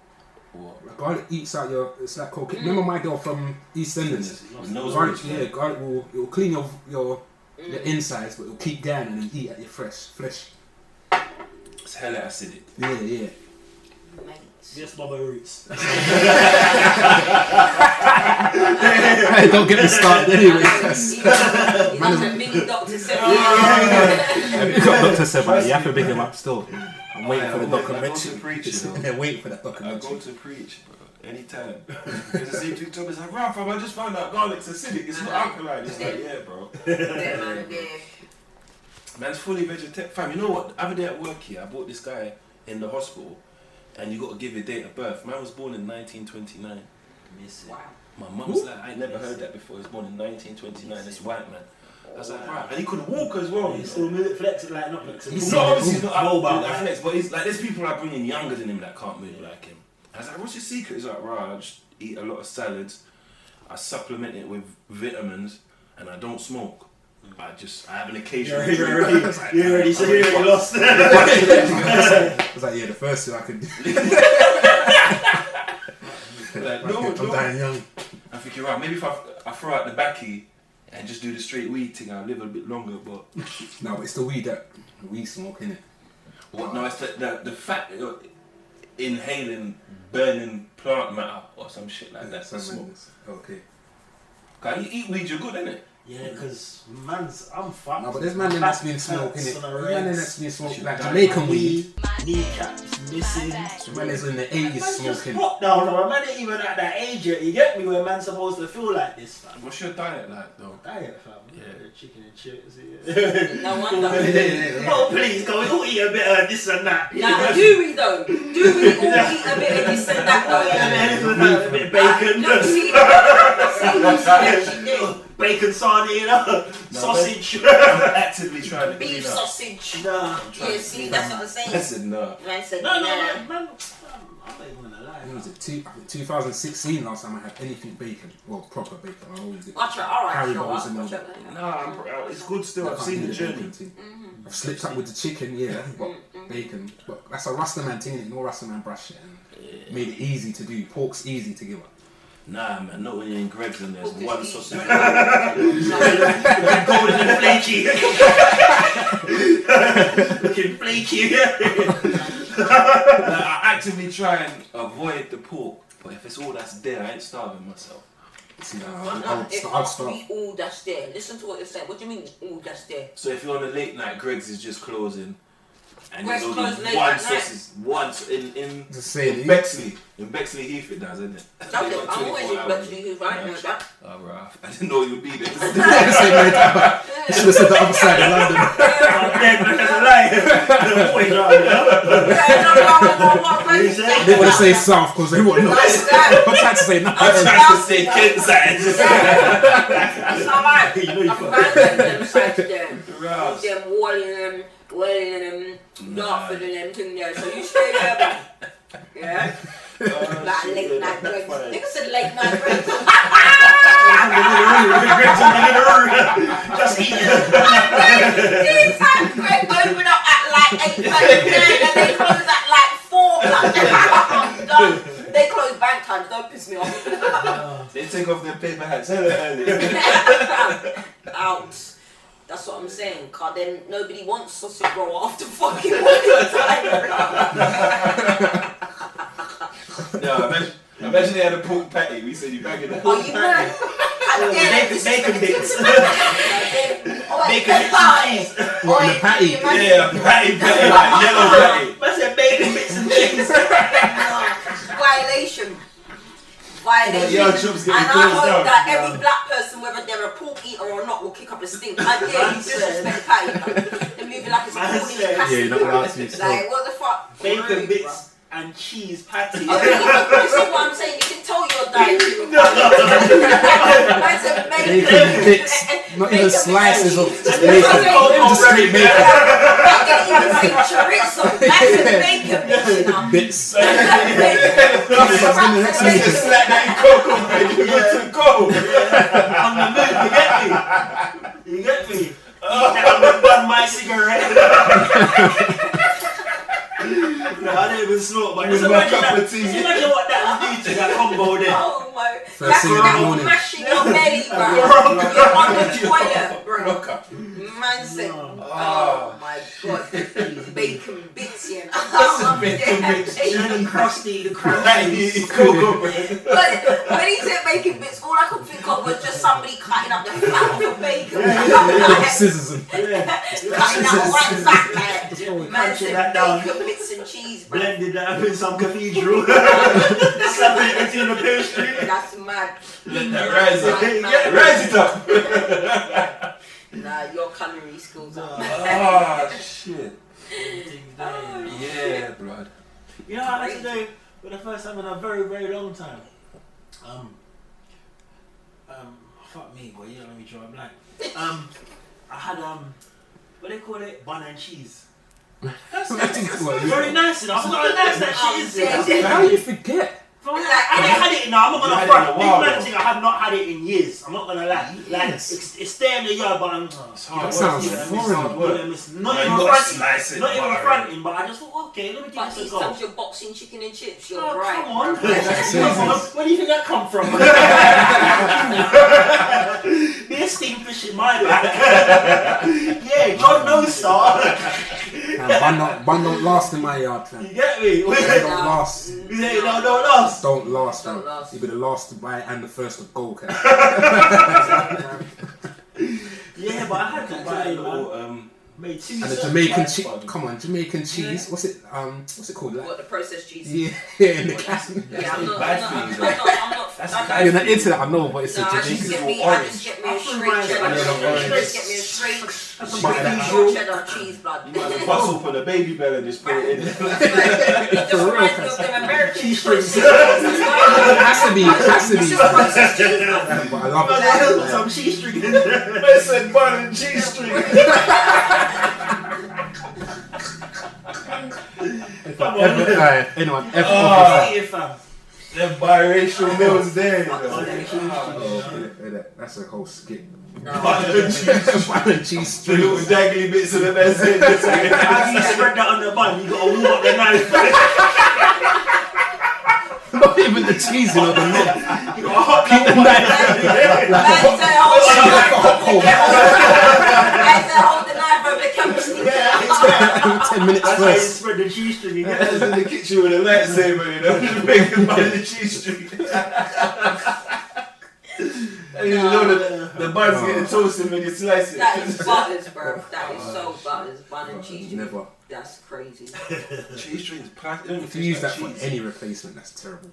What? Like, garlic eats out your. It's like cocaine. Remember my girl from EastEnders? Garlic will clean your insides, but it'll keep going and then eat at your flesh. It's hella acidic. Yeah. Just Bubba Roots. Hey, don't get me started anyway. Man, a mini Dr. Sebi. You got Dr. Sebi, you have to big him up still. I'm waiting for the documentary. I'm waiting for that documentary. I go to preach, bro, anytime. Because the same TikTok is like, Ralph, I just found out garlic's acidic, it's not alkaline. It's like, yeah, bro. Man's fully vegetarian. Fam, you know what? The other day at work here, I bought this guy in the hospital, and you got to give your date of birth. Man was born in 1929. Wow. My mum was like, I never heard that before. He was born in 1929. This white man. I was like, right. And he could walk as well. He's still flexing, like not flexing. He's not obviously he's not mobile, like flex, but he's like there's people I bring in younger than him that can't move like him. I was like, what's your secret? He's like, right, I just eat a lot of salads, I supplement it with vitamins, and I don't smoke. I have an occasional. You already lost. I was like, yeah, the first thing I could do. Like, I'm dying young. I think you're right. Maybe if I throw out the backy and just do the straight weed thing, I'll live a bit longer. But no, but it's the weed that we smoke, innit? What? No, it's the fact that you're inhaling burning plant matter or some shit like that. That's smoke. Okay. Can you eat weed? You're good, innit? Yeah, because I'm fucked. No, but there's man that's been smoking it. Man that's been smoking like Jamaican weed. Kneecaps missing. So man is in the 80s smoking. No, man ain't even at that age yet. You get me? Where man's supposed to feel like this, fam. What's your diet like, though? Diet, fam. Yeah. Chicken and chips. Yeah. No wonder. Oh, please, can we all eat a bit of this and that? Nah, do we though? Do we all eat a bit of this and that though? A bit of bacon. No, see, bacon sardine, sausage. I'm actively trying to beef clean up. sausage. Nah. Yeah, see, that's what I'm saying. I said no. Man said No, nah. man, I'm not even gonna lie. When was it? 2016 last time I had anything bacon. Well, proper bacon. I always did. Watch it, alright. Haribos and all Watch that. it. Nah, it's good still. I I've can't seen do the journey. bacon thing. I've slipped up with the chicken, yeah, but bacon. But that's a Rastaman thing, no Rastaman brush it and made it easy to do. Pork's easy to give up. Nah, man, not when you're in Greg's and there's one sausage. Golden and flaky. Looking flaky. I actively try and avoid the pork, but if it's all that's there, I ain't starving myself. See, It I'd must start. be all that's there. Listen to what you're saying. What do you mean all that's there? So if you're on a late night, Greg's is just closing, and Greg's there's only closed late one at sausage, in Just saying, Bexley Heath it does, isn't it? I'm always in Bexley Heath, right? Know that. Oh, bro, I didn't know you'd be there. You should have said the other side of London. They want to say south because they want north. I'm trying to say nothing. I'm trying to say Kent side. That's alright. I'm random them sides there. Rouse. Them Welling and them, Dartford and them thing there. So you stay there, man. Yeah? Like late night Greg's. Nigga said late night Greg's. Just eat Anytime Greg open up at like 8:39 and they close at like 4. I'm done. They close bank times, don't piss me off. They take off their paper hats. Out. That's what I'm saying, cause then nobody wants sausage roll after fucking working time. No, imagine they had a pork patty. We said you bagging it. Are you mad? bacon bits. Bacon bits and cheese. What, in a patty? Yeah, patty, like yellow patty. I said bacon bits and cheese. Violation. Violation. Yo, Chubb's And getting I closed hope down. that every black person, whether they're a pork eater or not, will kick up a stink. I dare you disrespect patty. They're moving like it's a corny Yeah, you're not allowed to. Like, what the fuck? Bacon Rude, bits and cheese patty. Okay, this is what I'm saying. You can tell your dietary Bacon bits, not even slices of just bacon. Just straight bacon. I can even say chorizo. That's a bacon bits, you know. Bits. Just slap that in cocoa, man. You're good to go. On the move, you get me? Eat that and burn my cigarette. No, I didn't even smoke, but just imagine what that would do to that combo there. Oh my. First That's thing in the like morning. mashing your belly, bro. You're on the toilet, bro. Man said, oh my god. Bacon bits, yeah. Bacon bits, And the crusty, the Patty, cocoa. But when he said bacon bits, all I could think of was just somebody cutting up the fat of the bacon. Scissors and Cutting out white fat, man. Man Punching that said down. bacon bits and cheese, bro. Blended that up in some cathedral. Slapping it into the pastry. That's mad. Let that rise up. Rise it up. Nah, your culinary skills are Oh, shit. Yeah, blood. You know what I had to do for the first time in a very, very long time? Fuck me, boy, you don't let me draw a blank. I had, what do they call it? Bun and cheese. Very nice, you know. I forgot how nice that shit is. how do you forget? I ain't had it in now. I'm not gonna front. Big man thing, I have not had it in years. I'm not gonna lie. Like it's there in the yard, but I'm. That sounds foreign. Not even fronting, but I just thought, okay, let me give this a go. But you're boxing chicken and chips. You're Oh, right. come on. Where do you think that come from? Be a steam fish in my back. Yeah, God knows, star. Bun don't last in my yard, fam. You get me? Don't last. Don't last. Don't last, fam. You'll be the last to buy and the first to go, okay? Yeah, but I had to buy it, man. And the Jamaican cheese. Come on, Jamaican cheese. What's it called? Like, what, the processed cheese? Yeah, in the can. Yeah, I'm not. You're not into that, I know, but it's a Jamaican. I just get me a straight cheddar. Cheddar cheese, blood. You might have bustle for the baby belly, just put it in. It just reminds me of them American cheese strings. It has to be. It's just processed cheese, blood. But I love it. Some cheese string in there. They said bun and cheese string. Anyone them biracial meals there. That's a whole skit. Bun and cheese the string. little dangly bits of the best head. How do you spread that on the bun? You gotta warm up the knife. Not even the cheese, you know, the milk. You gotta Keep the knife. Hold the knife over the camera. 10 minutes That's how you first. spread the cheese string. You get That's in the kitchen with a lightsaber, you know, just making bun and cheese string. And you know the bun's getting toasted when you slice it. That is butters, bro. That is so butters. Bun and cheese. Never. That's crazy. Cheese strings, If you use that for any replacement, that's terrible.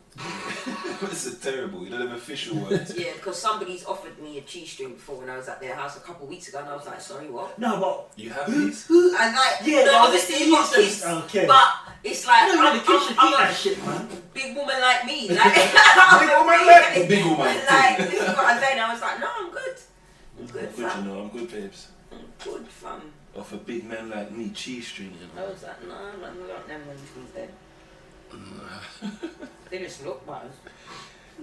It's terrible. You don't have official words. Yeah, because somebody's offered me a cheese string before when I was at their house a couple of weeks ago, and I was like, sorry, what? No, but You have these? And like, yeah, no, obviously you got kids, okay. but it's like I don't know the kitchen keep that shit, man. big woman like me, like Big woman like big woman. like this is what I'm saying. I was like, no, I'm good. I'm good, You fam. know, I'm good, babes. I'm good, fam. Or for big men like me, cheese string. You I know. was like, no, I'm not them things there. They just look bad.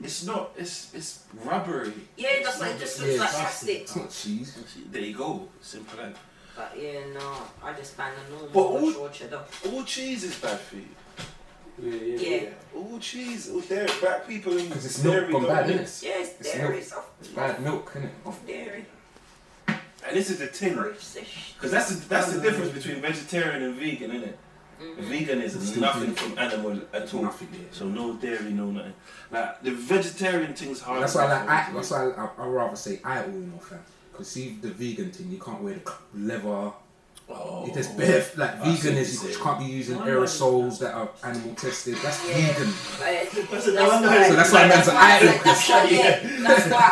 It's not. It's rubbery. Yeah, it just looks like plastic. It's not cheese. There you go. Simple like. But yeah, no, I just bang a But normal short cheddar. all cheese is bad for you. Yeah. All cheese, all dairy, black people in Because it's dairy milk gone don't bad, eat. isn't it? Yeah, it's dairy. It's bad milk, isn't it? Off dairy. And this is the thing, because that's the difference between vegetarian and vegan, isn't it? Vegan is nothing from animal at all. Nothing, yeah. So no dairy, no nothing. Like the vegetarian thing's hard. That's why that's why I'd rather say I oil, you know, fam. Because see the vegan thing, you can't wear the leather. Oh, It's bare, like vegan is you can't be using aerosols that are animal tested. That's vegan. So that's why man's an idol. That's why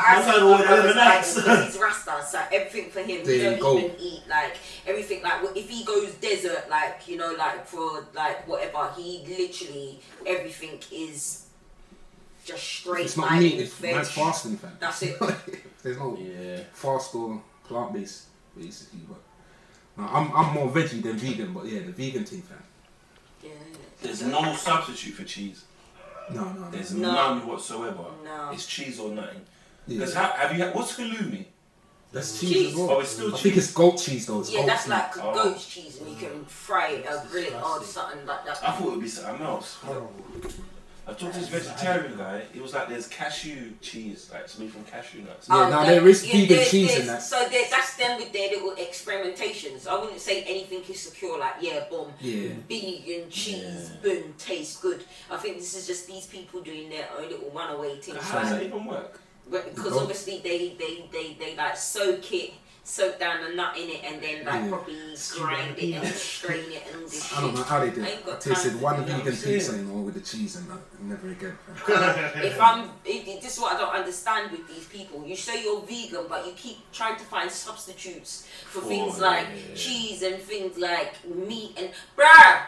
I said he's Rasta, so everything for him, There he you don't go. even eat like everything. Like if he goes desert, like you know, like for like whatever, he literally everything is just straight. It's not meat. It's veg. man's fasting, fam. That's it. There's no fast or plant based basically, but. No, I'm more veggie than vegan, but yeah, the vegan thing, fam. Yeah. There's no substitute for cheese. No. There's none whatsoever. No. It's cheese or nothing. Yeah. Because have you had what's halloumi? That's cheese as well. Oh, it's still cheese. I think it's goat cheese though. It's Yeah, goat that's cheese. like goat's cheese, and you can fry it or grill it or something like that. I thought it would be something else. I talked to this vegetarian guy. It was like there's cashew cheese, like something from cashew nuts. Yeah, now there is vegan cheese in that. So that's them with their little experimentations. I wouldn't say anything is secure. Like boom, vegan cheese, boom, tastes good. I think this is just these people doing their own little runaway thing. How does that even work? Because obviously they like soak down the nut in it and then like probably grind it and strain it and this I don't know how they do I it. ain't I got tasted time one for that. vegan pizza, you know, with the cheese and that. Never again. This is what I don't understand with these people. You say you're vegan, but you keep trying to find substitutes for things like cheese and things like meat and bruh.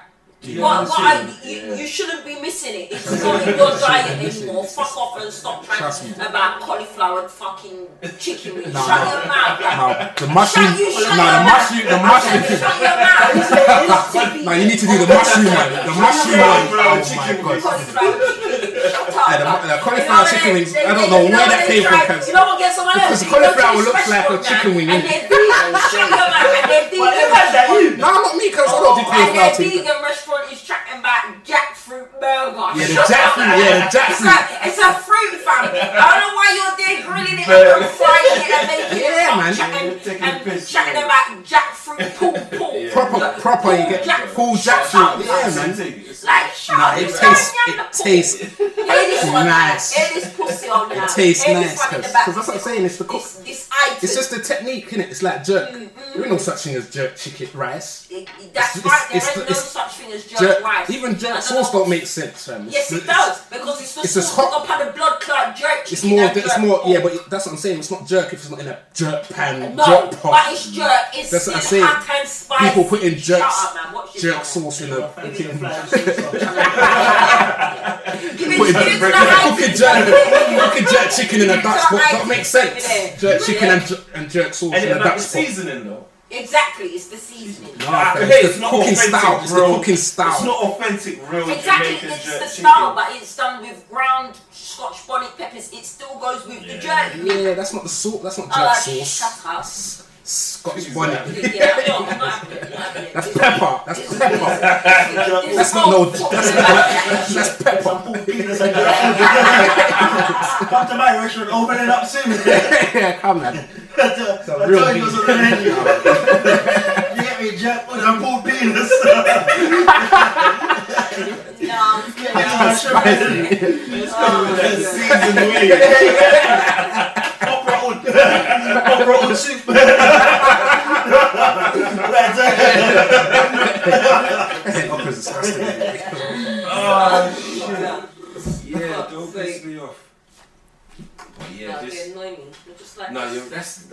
You shouldn't be missing it. It's not in your diet anymore. Fuck off and stop trying about cauliflower fucking chicken wings. Shut your mouth. The mushroom. Shut your mouth. No, you need to do the mushroom one. The mushroom one. Oh my god. Cauliflower chicken the cauliflower chicken wings, I don't know where that came from. You know what gets on my nerves? Because the cauliflower looks like a chicken wing. And they're vegan. And they're vegan. No, not me, because I don't do cauliflower And their chicken. vegan restaurant is chatting about jackfruit burger. Yeah, the jackfruit. It's a fruit, fam. I don't know why you're there grilling it and frying it and making it and chatting about jackfruit pull. Proper, you get full jackfruit. Yeah, man. Like, shut up. It tastes nice. Hear this pussy on now. It tastes Hear nice, this one in the because back. that's what I'm saying. It's the cook. This item. It's just the technique, innit? It's like jerk. There ain't no such thing as jerk chicken rice. That's right. There ain't no such thing as jerk rice. Even jerk sauce don't make sense, fam. Yes, it does, because it's the just sauce hot. upon the blood clot jerk. It's more. Yeah, but that's what I'm saying. It's not jerk if it's not in a jerk pan, No, jerk pot. but it's jerk. It's That's what I'm it's saying. hot and spicy. People put in Shut up, man. Watch this jerk now. sauce in a. Give it to the Cooking jerk chicken in a Dutch pot. That makes sense. Jerk chicken and jerk sauce in a Dutch pot. Seasoning though. Exactly, it's the seasoning. It's the cooking style. It's the cooking style. It's not authentic, real Exactly, Jamaican it's jerk the chicken. style, but it's done with ground Scotch bonnet peppers. It still goes with the jerk. Yeah, that's not the sauce. That's not jerk sauce. Shut up. Scotch bonnet. Yeah, I'm not having it. That's pepper. That's pepper. That's not no. That's pepper. Come to my restaurant, open it up soon. Yeah, come man. It's a real you was on the menu. You get me jack with a pulled penis. That's spicy. It's coming with that seasoned wing. Opera soup. Opera's disgusting. Oh shit. Yeah, don't piss me off. But yeah, They this. annoy me. They're just like, No, that's.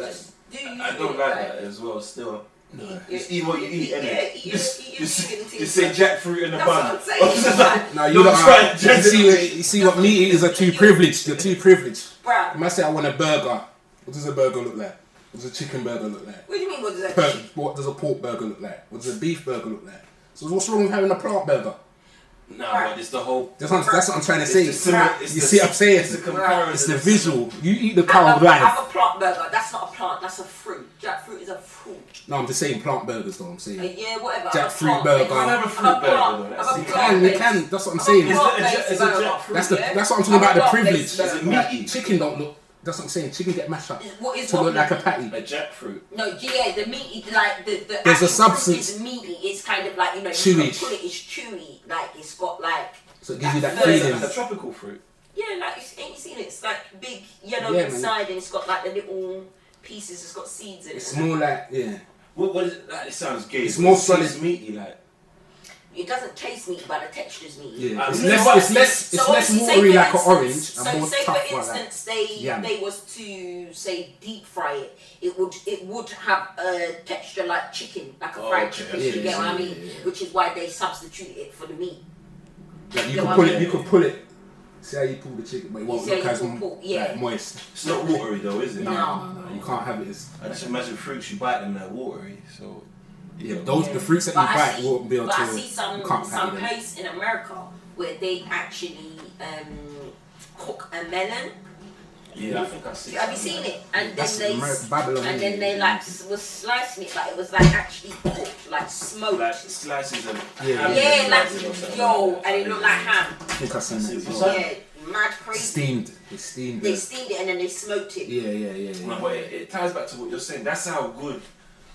I don't like that as well. Still. No. Just eat what you eat, innit? You say jackfruit in the bun. That's what I'm saying. No, you don't. You see what meat eaters are too privileged. You're too privileged. Bruh. You might say I want a burger. What does a burger look like? What does a chicken burger look like? What do you mean, what does that What does a pork burger look like? What does a beef burger look like? So what's wrong with having a plant burger? No, but it's the whole. That's what I'm trying to say. You see what I'm saying? It's the comparison. It's the visual. You eat the cow of life. Have a plant burger. That's not a plant. That's a fruit. Jackfruit is a fruit. No, I'm just saying plant burgers though. I'm saying. Yeah, whatever. Jackfruit burger. Have a fruit burger. You can. That's what I'm saying. That's what I'm talking about. The privilege. Is it meaty? Chicken don't look. That's what I'm saying. Chicken get mashed up What is to look like a patty. A jackfruit. No, yeah, the meaty, like the There's a actual substance. fruit is meaty. It's kind of like, you know, Chewy. you can put it. It's chewy. Like it's got like. So it gives you that that feeling. Like a tropical fruit. Yeah, like ain't you seen it? It's like big yellow Yeah, man. inside, and it's got like the little pieces. It's got seeds in it. It's more like What is it? Like, it sounds gay. It's more solid. It's meaty, like. It doesn't taste meaty, but the texture's meaty. Yeah, it's less watery like an orange and more say tough for like that. instance, they was to say deep fry it, it would have a texture like chicken, like a fried chicken. You get what I mean? Which is why they substitute it for the meat. Like you could pull it. See how you pull the chicken, but it won't See how look you as pull, yeah. like moist. It's not watery though, is it? No. You can't have it as. I just imagine fruits you bite them, they're watery. So. Yeah, the fruits that you bite won't be able to. But I see some can't have it. place in America where they actually cook a melon. Yeah, I think I see. Have you seen it? And That's then Babylon. and then they like was slicing it like it was like actually cooked, like smoked. Like slices of Yeah, Yeah, like yo, and it looked like ham. I think I've seen that. Yeah, mad crazy. Steamed. They steamed They it. steamed it and then they smoked it. Yeah. No, but it ties back to what you're saying. That's how good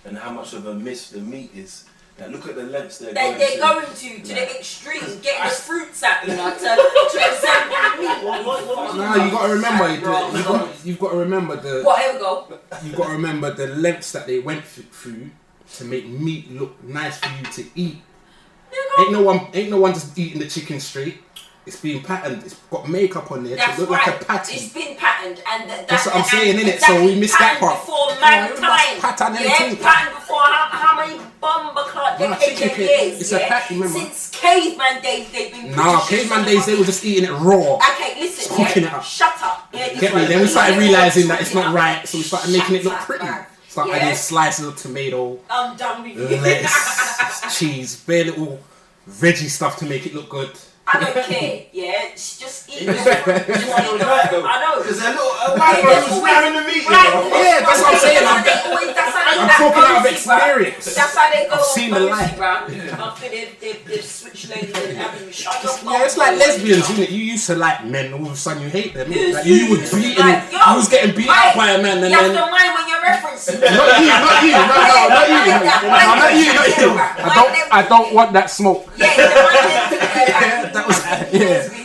and how much of a miss the meat is. Now look at the lengths they're going to the extreme, getting the fruits out, you know, to resemble meat. No, you got to remember. You've got to remember the. What? Here we go. You've got to remember the lengths that they went through to make meat look nice for you to eat. Ain't no one just eating the chicken straight. It's been patterned. It's got makeup on there to look like a patty. It's been patterned, and that's what I'm saying, innit? So we missed that part. Before mankind. Pattern Yeah, patterned before how many decades years? It's a patty, remember? Since caveman days, they've been. Nah, caveman days they were just eating it raw. Okay, listen. Cooking it up. Shut up. Get me? Then we started realising that it's not right, so we started making it look pretty. Start adding slices of tomato, I'm done with you. lettuce, cheese, bare little veggie stuff to make it look good. I don't care, yeah. Just eat. Just right, though. I know. Because a white boy was having the meeting. Yeah, that's what I'm saying. I'm talking out of experience. That's how they go. I've seen the light. After they've switched lanes and having shut up. Yeah, it's like lesbians, isn't it? You used to like men, all of a sudden you hate them. Like you was beating, you was getting beat up by a man, and you have then. to mind when you're referencing. Not you. I don't want that smoke. Yeah, that was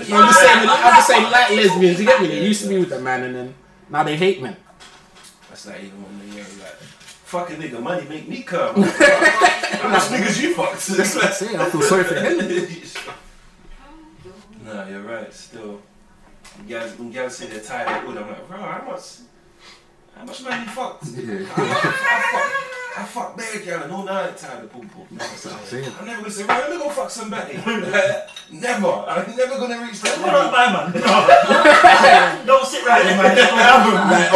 No, I'm just saying like lesbians. You get me? They used to be with the man, and then now they hate men. That's not even one thing. Like, fucking nigga, money make me come. How much niggas you fucked? That's what I'm saying. I feel sorry for him. Nah, you're right. Still, when guys say they're tired of wood, I'm like, bro, how much money you fucked? I fucked bad girl and all night tired of poo poo. I'm never gonna say, right, let me go fuck somebody. Never. I'm never gonna reach that. What up, my man? No. Don't sit right there, man.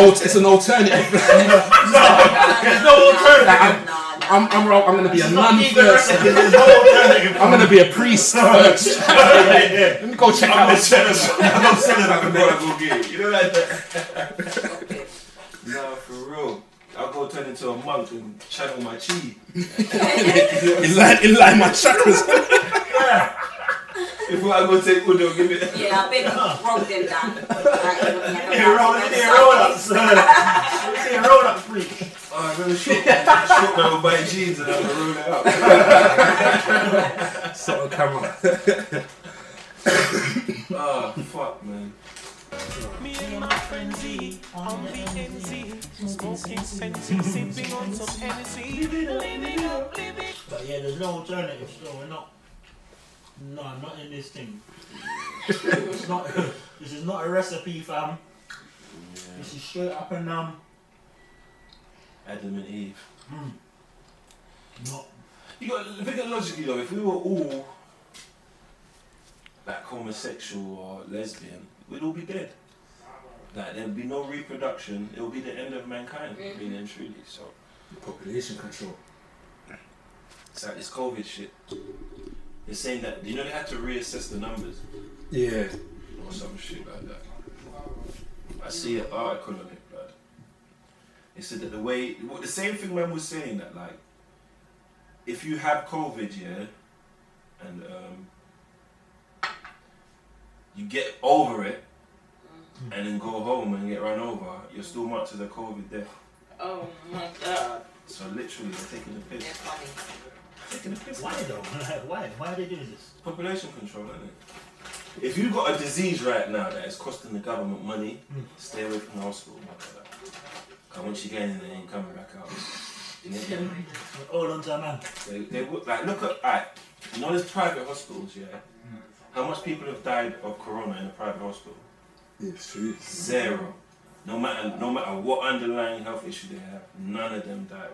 It's an alternative. There's no alternative. I'm wrong. I'm gonna be a nun first. There's no alternative. I'm gonna be a priest first. Let me go check out the church. I'm not selling like a brother go get it. You know like that? Nah, for real. I'll go turn into a monk and channel my chi. Inline my chakras. If I go take Udo, give me that. Yeah, I bet you roll them down. Roll up, freak. Oh, I remember short man would buy jeans and I would roll it out. Sort of camera. Oh, fuck, man. Me and my friend Z on the NZ, smoking Fenty, sipping on some Hennessy, living up, living. But yeah, there's no alternative, so we're not. No, I'm not in this thing. It's not. This is not a recipe, fam. Yeah. This is straight up and Adam and Eve. No. You got to think of logically though. If we were all like homosexual or lesbian, we'd all be dead. Like there'd be no reproduction. It would be the end of mankind, really and truly. So population control. It's like this COVID shit. They're saying that they had to reassess the numbers. Yeah. Or some shit like that. I see an article on it, blood. It said that the same thing man was saying that like, if you have COVID, yeah, and you get over it, and then go home and get run over, you're still marked as a COVID death. Oh my god. So literally, they're taking the piss. They're funny. Taking the piss. Why though? Why? Why are they doing this? Population control, isn't it? If you've got a disease right now that is costing the government money, stay away from the hospital. Because once you get in there, you ain't coming back out. Hold on to a man. They would, like, look at, you know there's private hospitals, yeah? How much people have died of corona in a private hospital? It's true. 0. No matter what underlying health issue they have, none of them die.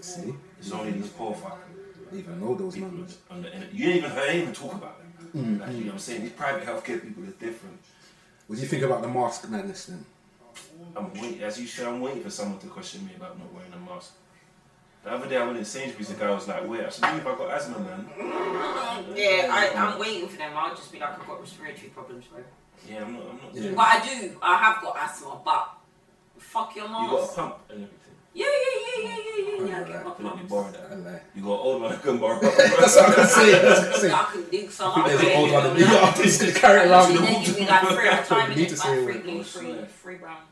See? It's only these poor fuckers. Even know those numbers. You ain't even talk about them. Like, you know what I'm saying? These private healthcare people are different. What do you think about the mask madness then? I'm waiting, as you said, I'm waiting for someone to question me about not wearing a mask. The other day I went in Sainsbury's, the guy was like, wait, I said, if I got asthma, man. Yeah, I'm waiting for them. I'll just be like, I've got respiratory problems, bro. Yeah, I'm not. Yeah. But I have got asthma, but fuck your mask. You got a pump and everything. Yeah. I get my Let me borrow that. I You got an old one I can borrow. That's what I'm saying. I can dig some. I think there's an old one that you got to carry around. Then give me like 3 at a time, and it's like free brown.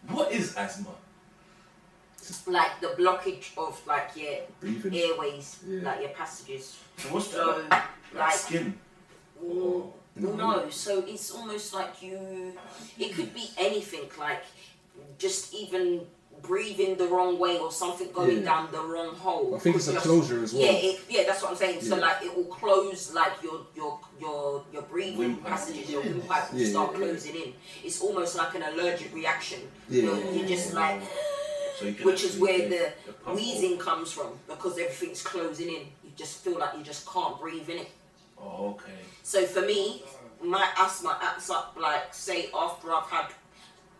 What is asthma? Like the blockage of like your breathing airways, like your passages. So what's so that? like skin? No, so it's almost like it could be anything, like just even breathing the wrong way or something going down the wrong hole. I think it's a closure as well. Yeah, that's what I'm saying. So like it will close, like your breathing passages, your windpipe will start closing in. It's almost like an allergic reaction. You're just like, which is where the wheezing comes from, because everything's closing in. You just feel like you just can't breathe in it. Oh, okay. So for me, my asthma acts up like, say, after I've had,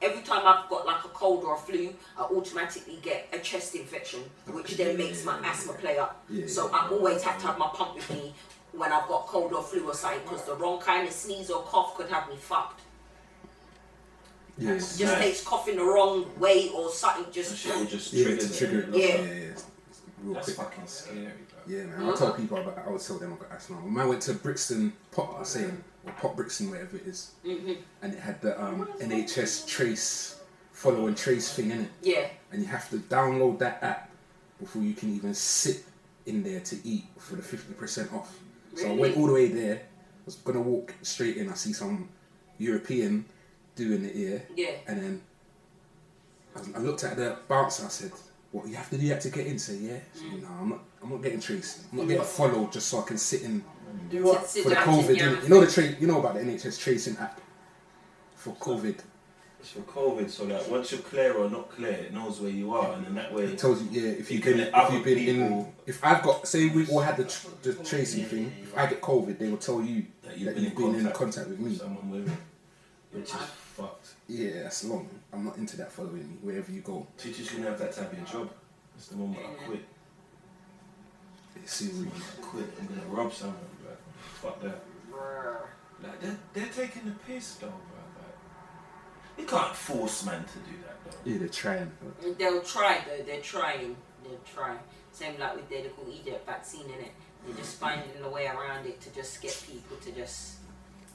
every time I've got like a cold or a flu, I automatically get a chest infection, which then makes my asthma play up. So I always have to have my pump with me when I've got cold or flu or something, because the wrong kind of sneeze or cough could have me fucked. Yeah. Just takes coughing the wrong way or something just trigger it. Yeah. Real That's quick. fucking scary, bro. Yeah, man. I tell people about. I would tell them I got asthma. When I went to Brixton Pop, I was saying, or Pop Brixton, whatever it is, and it had the NHS Trace, follow and trace thing in it. Yeah. And you have to download that app before you can even sit in there to eat for the 50% off. Really? So I went all the way there. I was gonna walk straight in. I see some European doing it here. Yeah. And then I looked at the bouncer. I said, "What, you have to do that to get in?" Say, "Yeah." So, no, I'm not getting traced. I'm not getting followed just so I can sit in Do what? for the COVID. Innit? You know you know about the NHS tracing app for COVID. It's for COVID, so that once you're clear or not clear, it knows where you are, and then that way It tells you, if you've been people, if I've got, say we all had the tracing thing. If I get COVID, they will tell you that you've been in contact with me. Someone with it, which is fucked. Yeah, that's long. I'm not into that following me wherever you go. Teachers gonna have that to have your job. That's the moment I quit. Seriously. Quit. I'm gonna rob someone, bro. Fuck that. Like they're taking the piss though, bro. Like, you can't force man to do that though. Yeah, they're trying. They'll try though. They're trying. They'll try. Same like with the little Egypt vaccine in it. They're just finding a way around it to just get people to just,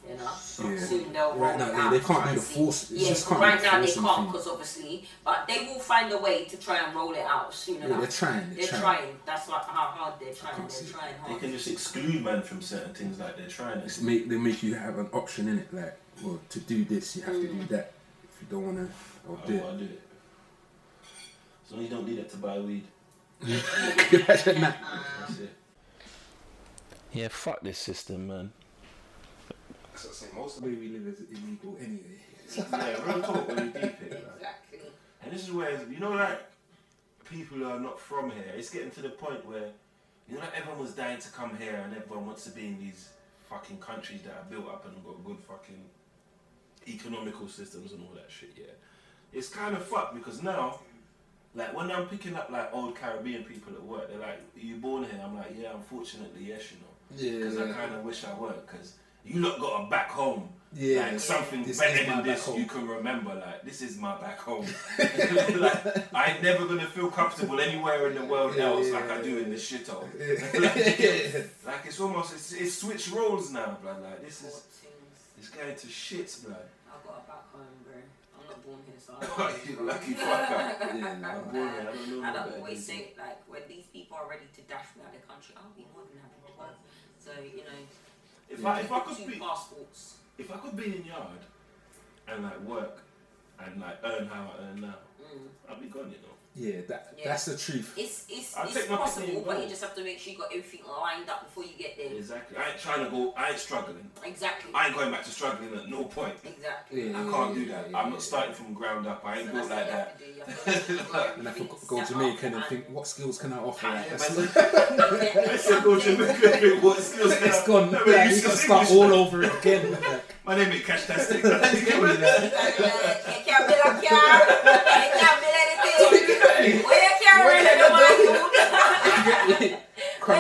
you know. Soon they'll right now roll it out. they can't do the force. Yeah, just can't right do now they forcing can't thing. because obviously, but they will find a way to try and roll it out soon enough. they're trying. They're trying. That's like how hard they're trying. They're trying They hard. can just exclude man from certain things like they're trying to. They make you have an option in it, like, well, to do this you have to do that. If you don't wanna, I'll do I'll do it. So you don't need it to buy weed. That's it. Yeah, fuck this system, man. That's what I'm saying. Most of the way we live is illegal anyway. Yeah, real talk when you deep it. Like. Exactly. And this is where, you know, like, people who are not from here, it's getting to the point where, you know, like everyone's dying to come here and everyone wants to be in these fucking countries that are built up and got good fucking economical systems and all that shit, yeah. It's kind of fucked because now, like, when I'm picking up, like, old Caribbean people at work, they're like, "Are you born here?" I'm like, "Yeah, unfortunately, yes, you know." Because I kind of wish I weren't, because you lot got a back home. Yeah. Like, something This better is my than back this home. you can remember. Like, this is my back home. Like, I ain't never going to feel comfortable anywhere in the world else like I do in the shithole. Like, it's almost, it's switched roles now, blood. Like, this is, it's going to shit, blood. I've got a back home, bro. I'm not born here, so You lucky fucker. Yeah, no, I'm born here. I don't know. And I about always this. say, like, when these people are ready to dash me out of the country, I'll be more than happy to work. So, you know, If I could two be, passports. if I could be in yard and like work and like earn how I earn now, I'd be gone, you know. Yeah, that's the truth. It's I'll take my possible, pick and but go. you just have to make sure you got everything lined up before you get there. Exactly. I ain't trying to go. I ain't struggling. Exactly. I ain't going back to struggling at no point. Exactly. I can't do that. I'm not starting from ground up. I ain't built like that. And I could go Jamaica and think, what skills can I offer? Like, I said go Jamaica and think, what skills can I it's gone. No, Yeah, you you got to speak start English, all man. over it again. Like, My name is Cash Tastic.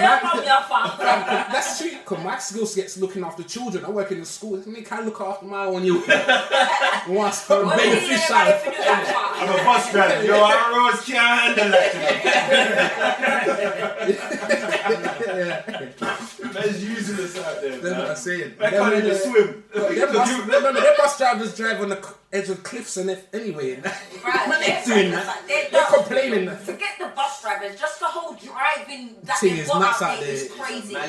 That's true. Cause my skills gets looking after children. I work in the school. I mean, can look after my own you. Once for big fish out. I'm a bus driver. Yo, I rose can't handle that. Man's using us out there. That's what I'm saying. I can't even swim. Them bus drivers drive on the edge of cliffs and anyway. Right, They're doing that. They're complaining. Forget the bus drivers, just the whole driving that Thing they've is got nuts out out there is there. crazy. Yeah.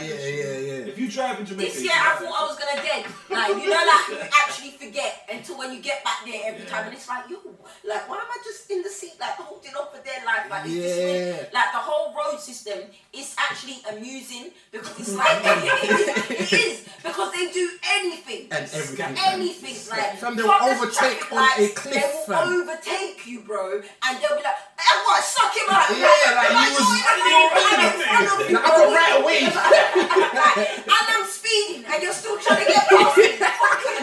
If you drive in Jamaica, This year I thought I was gonna dead. Like, you know, like you actually forget until when you get back there every time, and it's like, yo, like, why am I just in the seat, like holding on for dear life? Like, this like the whole road system is actually amusing because it's like it is because they do anything And everything. anything. Like, Fam, they'll fuck the overtake traffic on a lights, cliff, They will fam. overtake you, bro, and they'll be like, "I want to suck him out." Yeah, like you was. I got right away. And I'm speeding, and you're still trying to get past me.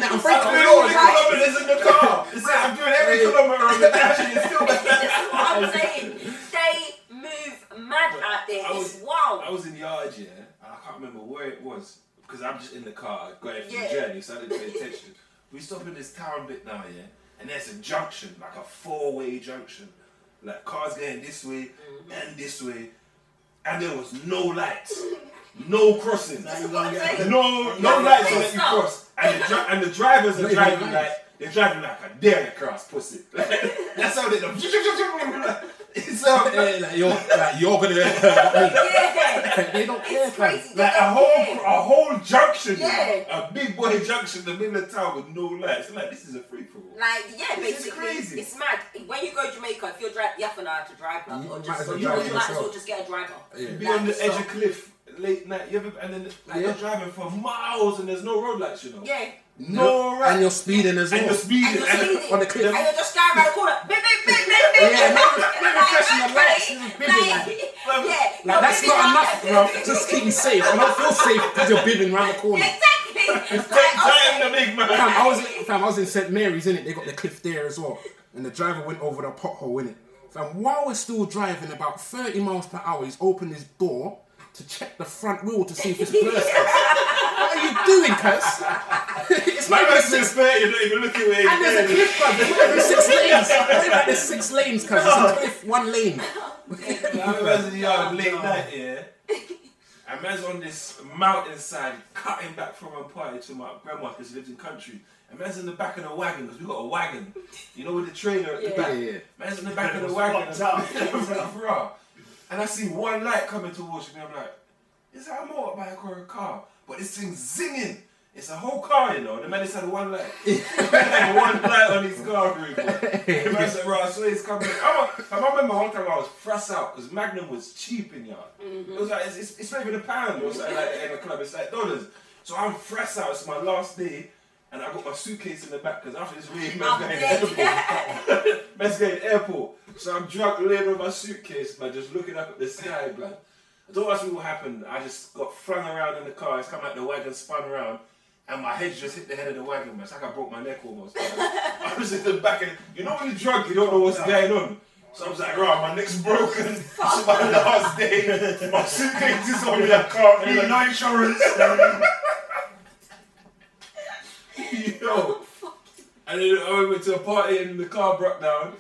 I'm I'm doing all the kilometers in the car. It's like I'm doing every kilometer on the dash and it's still This is what I'm saying. They move mad out there. It's wild. I was in yard, yeah, and I can't remember where it was because I'm just in the car going through Yeah. the journey, so I didn't pay attention. We stop in this town bit now, yeah, and there's a junction, like a 4-way junction, like cars going this way and this way, and there was no lights, no crossing, no lights to let you cross, and the drivers are driving like a dare cross pussy. That's how they do. It's like you're gonna. They don't care. Crazy. Like a whole junction, a big boy junction in the middle of town with no lights. Like this is a free for all. Like This is basically, crazy. it's mad. When you go to Jamaica, if you're driving, you have to know how to drive, man, or might just as well you drive might as yourself. well just get a driver. Be on the edge of cliff late night. You ever, and then you're driving for miles and there's no road lights, you know. Yeah. No right. And you're speeding as well. And you're speeding. on the cliff. And you're just going around the corner. Beep, beep, beep, beep, beep. Yeah, not flashing the lights. Like that's not enough, bro. Just keep me safe. I don't feel safe because you're bibbing around the corner. Exactly. Fam, I was in St Mary's, innit? They got the cliff there as well. And the driver went over the pothole, innit? Fam, while we're still driving about 30 miles per hour, he's opened his door to check the front wheel to see if it's bursting. What are you doing, cuz? It's Like not that's 6:30, you're not even looking where and there's a cliff, bruv. There's 6 lanes. There's 6 lanes, cuz. There's a cliff, 1 lane. I was in the yard late night, yeah. And man's on this mountainside, cutting back from a party to my grandma because she lives in country. And man's in the back of the wagon because we got a wagon, you know, with the trailer at the back. Yeah. Man's in the back of the wagon. And I see one light coming towards me. I'm like, is that a motorbike or a car? But this thing's zinging. It's a whole car, you know. The man just had one light. Had one light on his car roof. The man said, right, so he's coming. I remember one time I was fresh out because Magnum was cheap in yard. It was like, it's not even £1 or something like that in the club. It's like $. So I'm fresh out. It's my last day. And I got my suitcase in the back because after this week, man's going to airport. Man's going to airport. So I'm drunk laying on my suitcase, man, just looking up at the sky, man. Don't ask me what happened. I just got flung around in the car. It's come out the wagon, spun around. And my head just hit the head of the wagon, man. It's like I broke my neck almost. I was in the back, and you know when you're drunk, you don't know what's going on. So I was like, right, my neck's broken. It's my last day. My suitcase is on me. I can't be. No insurance. Yo. And then I went to a party and the car broke down.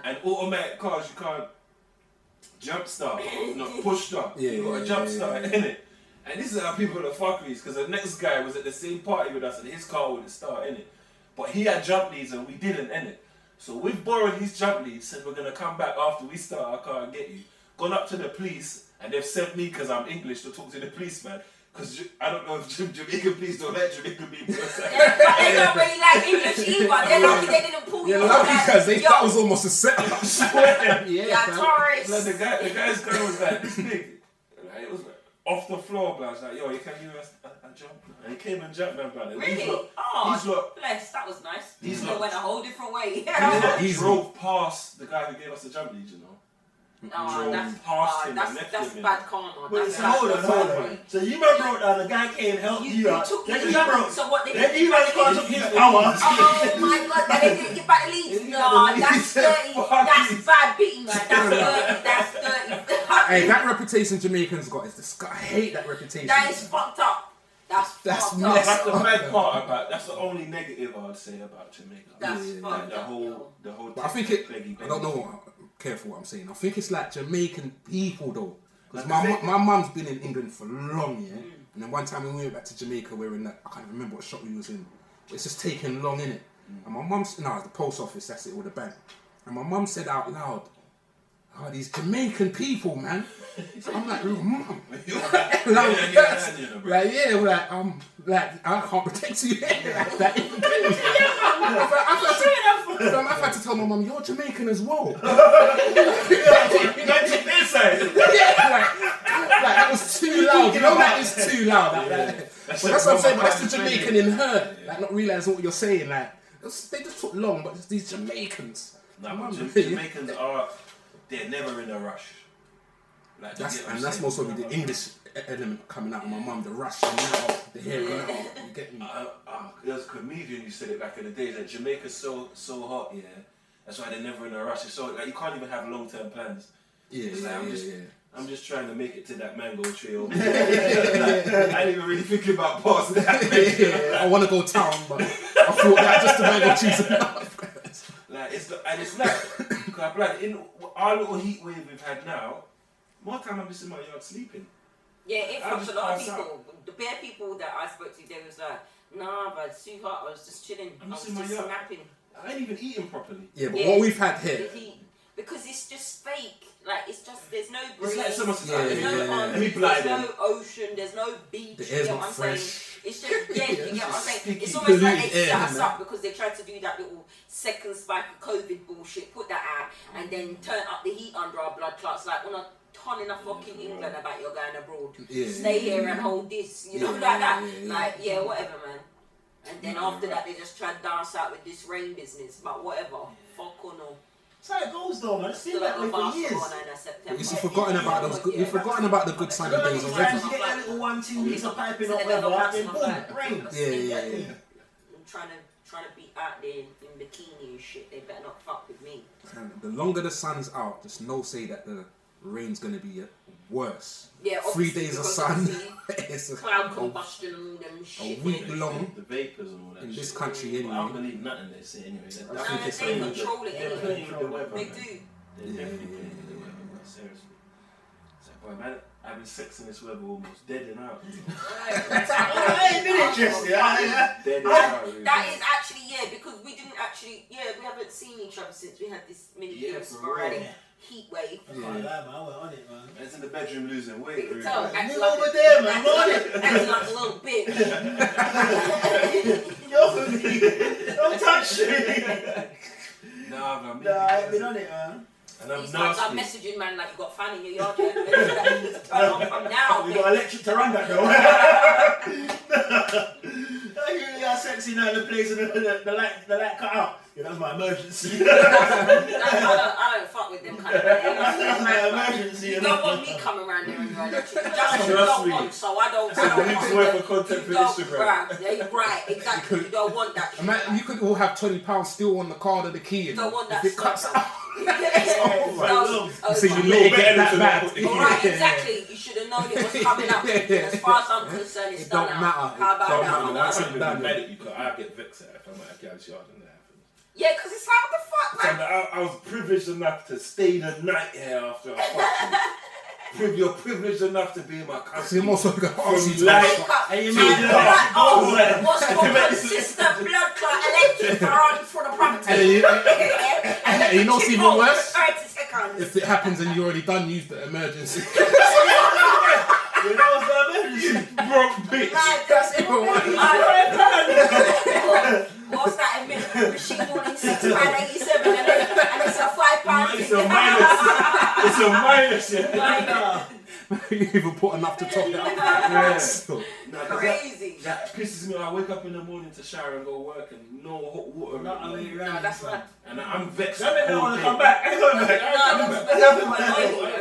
And automatic cars, you can't jump start, not push start. You got to jump start, innit? And this is how people are fuckeries, because the next guy was at the same party with us and his car wouldn't start, innit? But he had jump leads and we didn't, innit? So we've borrowed his jump leads, said we're going to come back after we start our car and get you. Gone up to the police and they've sent me, because I'm English, to talk to the policeman. Because I don't know if Jamaican police don't like Jamaican people. They don't really like English either. They're lucky they didn't pull you. You're lucky because that was almost a setup. Yeah, tourists. Like the guy's car was like this big. Like, it was like off the floor, but I was like, yo, you can give us a jump. And he came and jumped, man, brother. Really? Bless, that was nice. These went a whole different way. He drove past the guy who gave us the jump lead, you know. That's bad karma. Wait, so hold on. So you man broke down, the guy came help you out. Then you broke. So what they Then you man took his power. Oh my god, and they didn't give back the leads. No, that's dirty. That's bad beating, man. That's dirty. That's dirty. Hey, that reputation Jamaicans got is disgusting. I hate that reputation. That is fucked up. That's That's the bad part about. That's the only negative I'd say about Jamaica. That's fucked the whole. But I think I don't know. Careful what I'm saying. I think it's like Jamaican people though. Because my mum's been in England for long, yeah. And then one time when we went back to Jamaica, we were in that, I can't remember what shop we was in. But it's just taking long, innit? And my mum, the post office, that's it, or the bank. And my mum said out loud, oh, these Jamaican people, man. So I'm like, mum. I can't protect you. I've had to tell my mum, you're Jamaican as well. That was too loud. You know that is too loud. But that's what I'm saying. But that's the Jamaican in her. Like not realising what you're saying. Like they just took long, but it's these Jamaicans. Jamaicans they're never in a rush. Like, that's most of the English element coming out of my mum, the rush and the hearing out. You get me? There was a comedian who said it back in the days that Jamaica's so hot, yeah. That's why they're never in a rush. It's so like you can't even have long-term plans. Yeah, it's like, I'm just trying to make it to that mango tree. I ain't even really thinking about past that. I want to go town, but I thought that just the mango trees enough. Like it's like, cause like in our little heat wave we've had now, more time I'm just in my yard sleeping. Yeah, it I'll fucks just a lot of pass people. out. The bare people that I spoke to, they was like, nah, but it's too hot. I was just chilling. I'm I just was in my just yard. snapping. I ain't even eating properly. Yeah, but what we've had The here, heat. Because it's just fake. Like, it's just, there's no breeze. It's like so much there's no palms, there's no ocean, there's no beach. the You air's get not what I'm fresh. saying? It's just, yeah, you get what I'm saying? sticky, It's almost like polluted they set air, us man. up because they tried to do that little second spike of COVID bullshit, put that out, and then turn up the heat under our blood clots. Like, we're not ton of fucking England about you're going abroad. Yeah. Stay here and hold this, you know, like that. Like, yeah, whatever, man. And then after that, they just tried to dance out with this rain business, but whatever. Fuck or no. That's how it goes though, man. It's been Still that at way the for years. Barcelona in September. you've forgotten about those. Good, you've forgotten about the good sunny days You already. get that little 1-2 weeks of piping So up they don't weather, have then to boom, fight. rain. Yeah. I'm trying to be out there in bikini and shit. They better not fuck with me. And the longer the sun's out, just say that the rain's gonna be worse. Yeah, 3 obviously, days of because sun. obviously It's cloud combustion and all them a shit. week long The vapors and all that. in this shit. country I don't anyway. believe nothing they say anyway. No, think they it's playing with control it they're anyway. playing with the weather. They man. do. They're definitely playing with the weather, man. Seriously. So, boy, man, I've been sexing this weather almost dead and out. I ain't been interested. Dead and out. Really. That is actually, because we didn't actually, we haven't seen each other since we had this mini sporadic heat wave. I can't lie, man. I went on it, man. It's in the bedroom losing weight. You can Really. tell, acting You like over there, man. I'm on it. acting like a little bitch. Don't touch me. Nah, man. Nah, I ain't been on it, man. And I'm These times I'm nasty. messaging man like you got a fan in your yard. Yeah? You need to turn on from now. We bitch. got electric to run that though. I really are sexy now in the place and the light cut out. Yeah, that's my emergency. I don't fuck with them kind of things. That's my emergency. You don't want me coming around there and you're electric. You just Trust don't me. want, so I don't Weeks worth of content for you don't, Instagram. right, yeah, you're right, exactly. You don't want that shit. Man, you could all have £20 still on the card of the key. You don't want that if it cuts stuff. out. So you let it get that bad. Alright, exactly. You should have known it was coming up. As far as I'm concerned, it's It done don't now. matter. How about It don't that? matter. That's Once not it's even done, mad at you because I get vexed at if I'm at a gal's yard and that happens. Yeah, because it's like, what the fuck, So man? I was privileged enough to stay the night here after I fucked you. You're privileged enough to be in my So country. you must have got From light. And you And made it right, oh, up. what's called consistent blood clot electric for the property. And then you- and you know what's even worse? 30 seconds. If it happens and you already done use the emergency. You know what's the emergency? Broke bitch. That's even worse. What's that machine warning £6.87 and it's a £5 It's a minus. It's a minus. Yeah. You even put enough to top it up. Yeah. So, Nah, 'cause Crazy. That pisses me off. I wake up in the morning to shower and go work and no hot water. No, that's right. And I'm vexed. I don't all want to day. come back. I ain't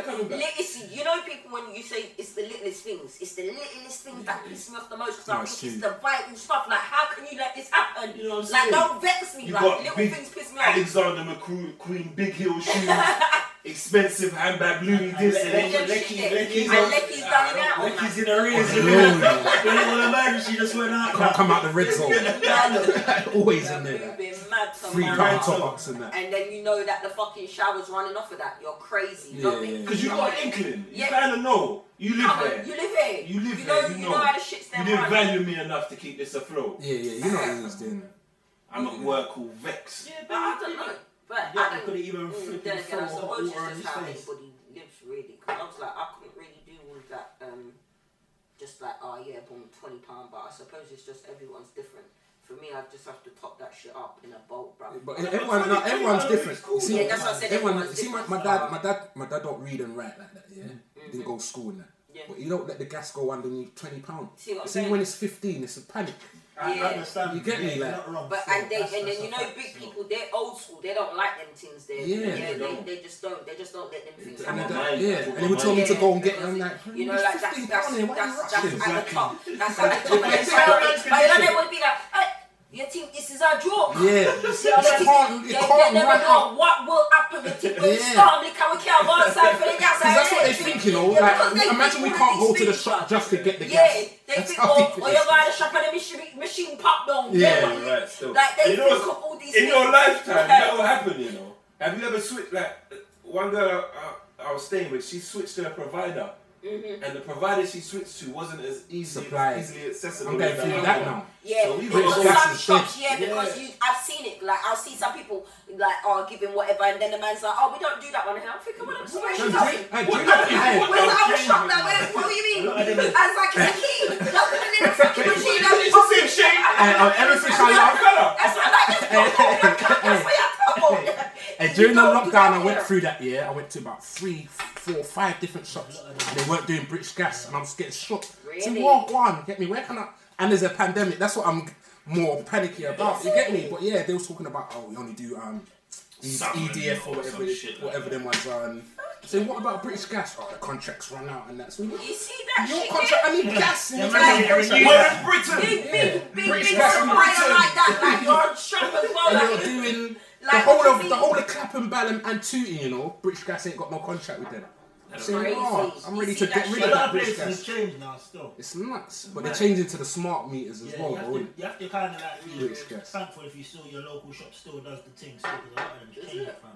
coming back. Listen, you know people when you say it's the littlest things, it's the littlest things that piss me off the most because I No, think it's it's the vital stuff. Like, how can you let this happen? You know what I'm Like, saying? don't vex me. You Like, got little big things piss me off. Alexander McQueen big heel shoes, expensive handbag, Louis this and Lecky's done it out. Lecky's in arrears. alone, The little emergency just went out. can't come out the red zone. Always in there. You've been mad £3 somewhere. top ups and that. And then you know that the fucking shower's running off of that. You're crazy. Yeah, Don't yeah, make- because you got an inkling. You Yeah. kind of know. You live Come on, there. you live here. You live you there. know, You you know. know how the shit's You there didn't running. value me enough to keep this afloat. Yeah, you know what he was doing. I'm at work all vexed. But I don't know. But Yeah, I they don't. couldn't even flipping Then again, throw I hot suppose water it's on just his how face. anybody lives, really. Because I was like, I couldn't really do all of that. Just like, oh yeah, boom, £20. But I suppose it's just everyone's different. For me, I just have to top that shit up in a bowl, bro. But everyone's different. You see, Yeah, that's what I said, everyone, everyone's see, my different. my dad don't read and write like that. Yeah, didn't go to school and that. Yeah. But you don't let the gas go underneath £20. See what I'm See, saying? when it's 15, it's a panic. I Yeah. understand. You get me, You're like- not wrong. But Still, and then that's you a know fact, big still. people, they're old school. They don't like them things. They Yeah. they just don't let them things And happen. and they would tell me to go and get it. I'm like, You know, it's like that's £15 here, why are you that's rushing? at the top. That's at the top. But then they would be like, hey, you think this is a joke? Yeah. You never know what will happen. You think when you Yeah. start, we can't go outside for the gas. That's what they think think, you know, Yeah, like, because they imagine we think can't all go these to the things, shop man. just to get the Yeah, gas. they That's think, how oh, deep it you're is. going to the shop and the machine pop down. Yeah, but right, still. Like, they You know think what's- of all these in things. your lifetime, that will happen, you know. Have you ever switched, like, one girl I was staying with, she switched to a provider. And the provider she switched to wasn't as easily accessible. I'm going as through other that one. now. Yeah, So because even some shops, because I've seen it. Like, I'll see some people like, oh, giving whatever, and then the man's like, oh, we don't do that one. And I'm thinking, well, so where's she going? Where's the other shop? Like, what do you mean? I was like, it's a key. Look at the fucking machine. It's the same shape. Everything I love. That's what I like. That's what you're talking. And during the lockdown, I went through that year. I went to about 3, 4, 5 different shops. And they weren't doing British Gas, and I was getting shook. So what one? Get me? Where can I? And there's a pandemic. That's what I'm more panicky about. You get me? But yeah, they was talking about, oh, we only do EDF or whatever them ones are. And so what about British Gas? Oh, the contracts run out, and that's You see that your shit? contract. I need gas. Yeah, big British Gas in supplier like that, like your shop as well. And Like, you're doing like, the whole of Clapham, Balham and Tooting, you know. British Gas ain't got no contract with them. So, I'm ready to get rid of that British Gas. It's changed now still. It's nuts, but they're changing to the smart meters as well, though. You have to kind of like really British Gas. thankful if you still your local shop still does the thing still, because a lot of them change it, fam.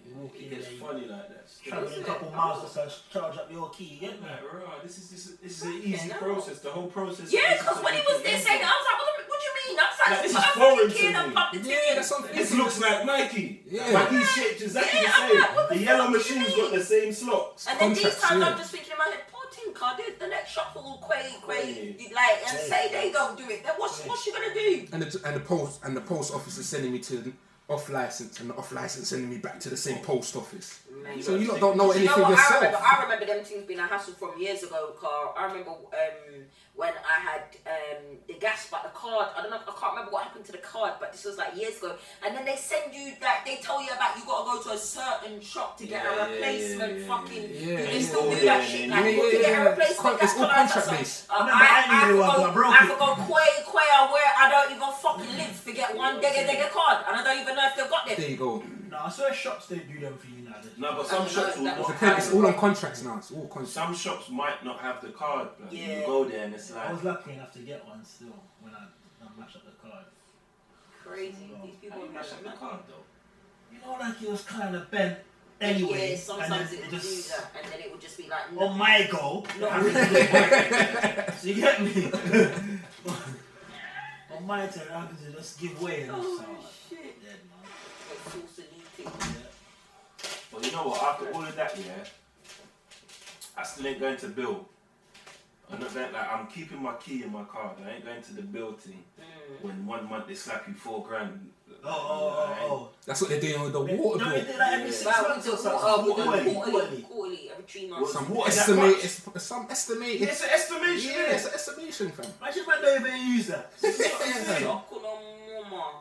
You walk in It gets there, funny like that. traveling a couple miles to charge up your key, you get me? Like, right, this is an easy process. The whole process. yeah, because when he was there saying, I was like, what do you mean? I was like, This this is is foreign kid to and me. pop the Yeah, that's something. This looks like Nike. Yeah. Nike shaped exactly Yeah, the I'm same. like, what the The yellow fuck do you machine's mean? got the same slots. And then these Contracts, times yeah. I'm just thinking in my head, poor Tinker, the next shop will quay, like, and say they don't do it. Then what's she gonna do? And the post office is sending me to off license, and the off license sending me back to the same post office. Man, So you lot don't know you anything know what, yourself. I remember them things being a hassle from years ago, Carl. I remember when I had the gas, but the card, I can't remember what happened to the card, but this was like years ago. And then they send you, like, they tell you about, you gotta go to a certain shop to get a replacement fucking, they still do that shit, like, to get a replacement gas It's all card. contract based. I forgot where I don't even fucking live to get one Dega card, and I don't even know if they've got them. There you go. No, I swear shops don't do them for you now. No, but some shops will not It's all on contracts now. It's all contracts. Some shops might not have the card, but Yeah. you go there and it's like. I was lucky enough to get one still when I matched up the card. Crazy. These people are Match up the card though. You know, like it was kind of bent anyway. Yeah, sometimes and it then would do that, and then it would just be like, on my goal. No. So you get me? On my turn, I had to just give way and just shit. dead, man. But you know what? After all of that, yeah, I still ain't going to bill. I'm not going, like, I'm keeping my key in my card. I ain't going to the bill thing. When 1 month they slap you $4,000. Oh. That's what they're doing with the water bill. Don't they do that every 6 months or something? Quarterly, every 3 months. Some estimate. It's an estimation. Yeah, it's an estimation, fam. Imagine man don't even use that.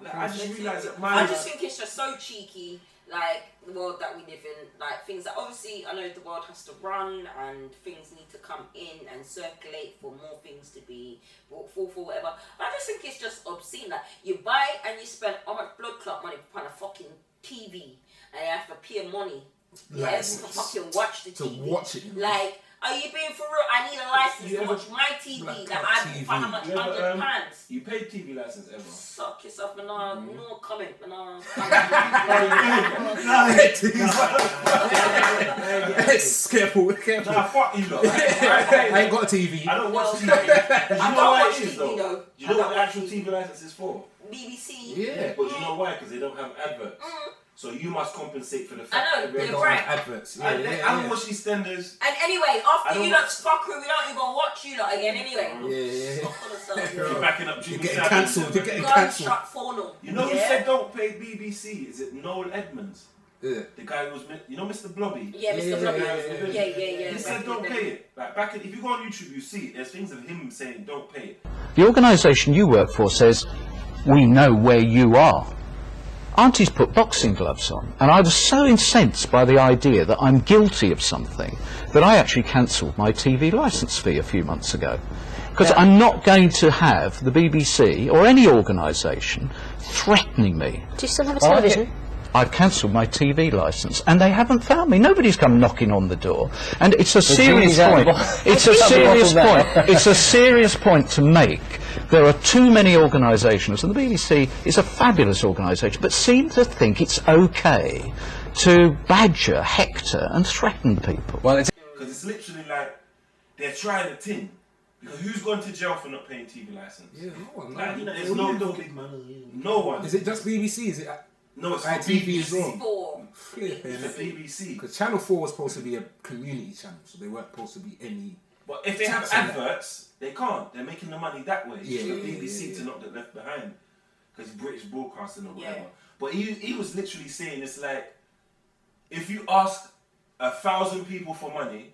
Like, I just realised that I just think it's just so cheeky, like the world that we live in, like things that obviously I know the world has to run and things need to come in and circulate for more things to be brought forth or whatever. But I just think it's just obscene that you buy and you spend how much blood clot money on a fucking TV and you have to pay money to fucking watch the TV. To watch it. Like, are you being for real? I need a license to watch my TV that I pay for how much £100. You paid TV license ever? Suck yourself, man. No comment, man. Careful. Nah, fuck you, lot. I ain't got a TV. I don't watch TV. Do you know why it is, though? Do you know what the actual TV license is for? BBC. Yeah. But do you know why? Because they don't have adverts. So you must compensate for the fact I know, that they're don't right. have adverts. I don't watch these standards. And anyway, after you lot's fuckery, we don't even watch you lot again anyway. You're backing up Jimmy getting Savile. cancelled. You're getting cancelled. You know who said don't pay BBC? Is it Noel Edmonds? Yeah. The guy who was, you know, Mr. Blobby. Yeah, Mr. Blobby. Yeah. He said don't pay it. Like back in, if you go on YouTube, you see it. There's things of him saying don't pay it. The organisation you work for says, we know where you are. Auntie's put boxing gloves on, and I was so incensed by the idea that I'm guilty of something that I actually cancelled my TV licence fee a few months ago. Because I'm not going to have the BBC or any organisation threatening me. Do you still have a television? I've cancelled my TV licence, and they haven't found me. Nobody's come knocking on the door, and it's a serious point. It's a serious point. It's a serious point to make. There are too many organisations, and the BBC is a fabulous organisation, but seem to think it's okay to badger, hector, and threaten people. Well, because it's literally like they're trying a thing. Because who's gone to jail for not paying TV license? Yeah, no one. Like, No, there's no no big man. no one. Is it just BBC? Is it? No, it's ITV as well. It's the BBC. Because Channel 4 was supposed to be a community channel, so they weren't supposed to be any. But if they have adverts, they can't. They're making the money that way. Yeah, For the yeah, BBC yeah. to not get left behind. Because British broadcasting or whatever. But he was literally saying it's like, if you ask 1,000 people for money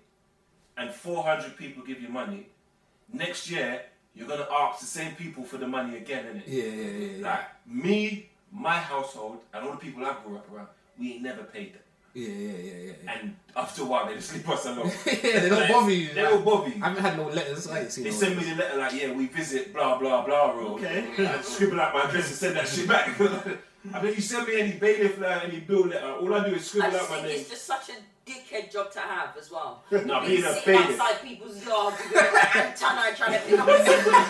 and 400 people give you money, next year you're going to ask the same people for the money again, innit? Yeah. Like me, my household, and all the people I grew up around, we ain't never paid them. Yeah. And after a while, they just leave us alone. Yeah, they don't bother you. They don't bother you. I haven't had no letters. I ain't seen They no send me the letter like, yeah, we visit blah blah blah road. Okay. I scribble out my address and send that shit back. I mean, you send me any bailiff letter, any bill letter, all I do is scribble out my name. It's just such a dickhead job to have as well. No, being a sitting bailiff. outside people's yards with an antenna trying to pick up a signal.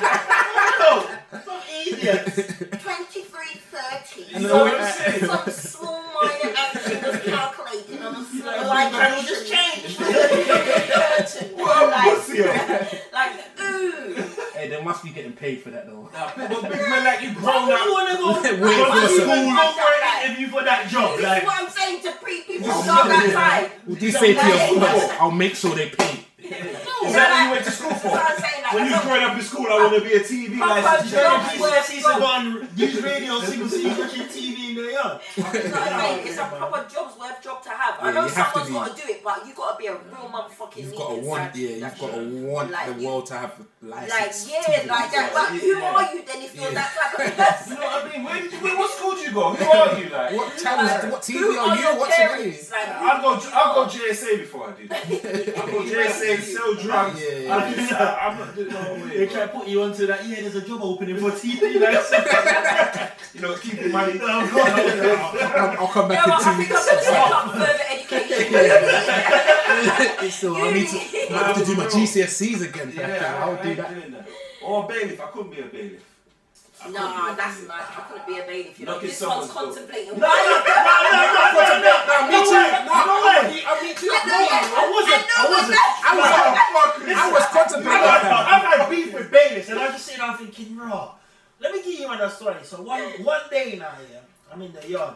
Some idiots. 23:30. You know what I'm saying? Some small minor action was calculated on a small Like, like will just change. curtain. What a pussy. Like, ooh. Hey, they must be getting paid for that though. But big man like you grown You up. want to go Wait to for school, some- go for an interview for that job? This Like, is what I'm saying to people start that time. Would you say to your boss, I'll make sure they pay? Is that what you went to school for? That's what I'm saying. Like, When you was growing up in school, I want to be a TV license. GCSEs are going use radio, single seat, watching TV in their yard. It's a proper job to have. I Yeah, know you have to someone's be- got to do it, but you got to be a real motherfucking. You've got to want, you've got to want Like, the world to have the Like, license. yeah, like that. But who are you then if you're that type of person? You know what I mean? What school did you go? Who are you like? What channels, what TV Who are are you your watching? parents? Like, I'll go JSA before I do that. I'll go JSA, sell drugs. Yeah. I'm not doing no They way. try to put you onto that. Yeah, there's a job opening for TV license. You know, keep the money. I'll come back no, I in 2 think I'm weeks. going to set up further education. So I need to, I have to do my GCSEs again. Yeah, I'll I do ain't that. doing that. Or a bailiff. I couldn't be a bailiff. Nah, that's nice. I couldn't be a bailiff. You know, Knocking this one's someone's door. contemplating. No, Me too. I was contemplating that. I've had beef with bailiffs, and I'm just sitting there thinking, raw. Let me give you another story. So one day now, yeah, I'm in the yard,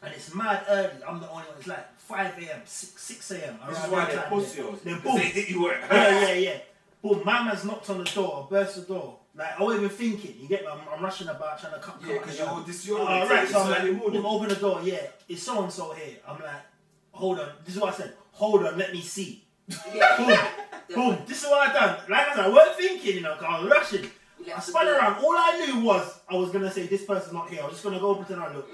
and it's mad early. I'm the only one. It's like 5 a.m., 6 a.m. This is why they're pussies. Then boom. They hit you at. Yeah. Boom, my man's knocked on the door, burst the door. Like, I wasn't even thinking, you get me? I'm rushing about trying to come. Yeah, because you're right, so I'm like, early morning. boom, open the door, yeah. It's so-and-so here. I'm like, hold on. This is what I said. Hold on, let me see. Boom. This is what I done. Like I said, I wasn't thinking, you know, because I was rushing. I spun around. All I knew was I was going to say, this person's not here. I was just going to go pretend I look.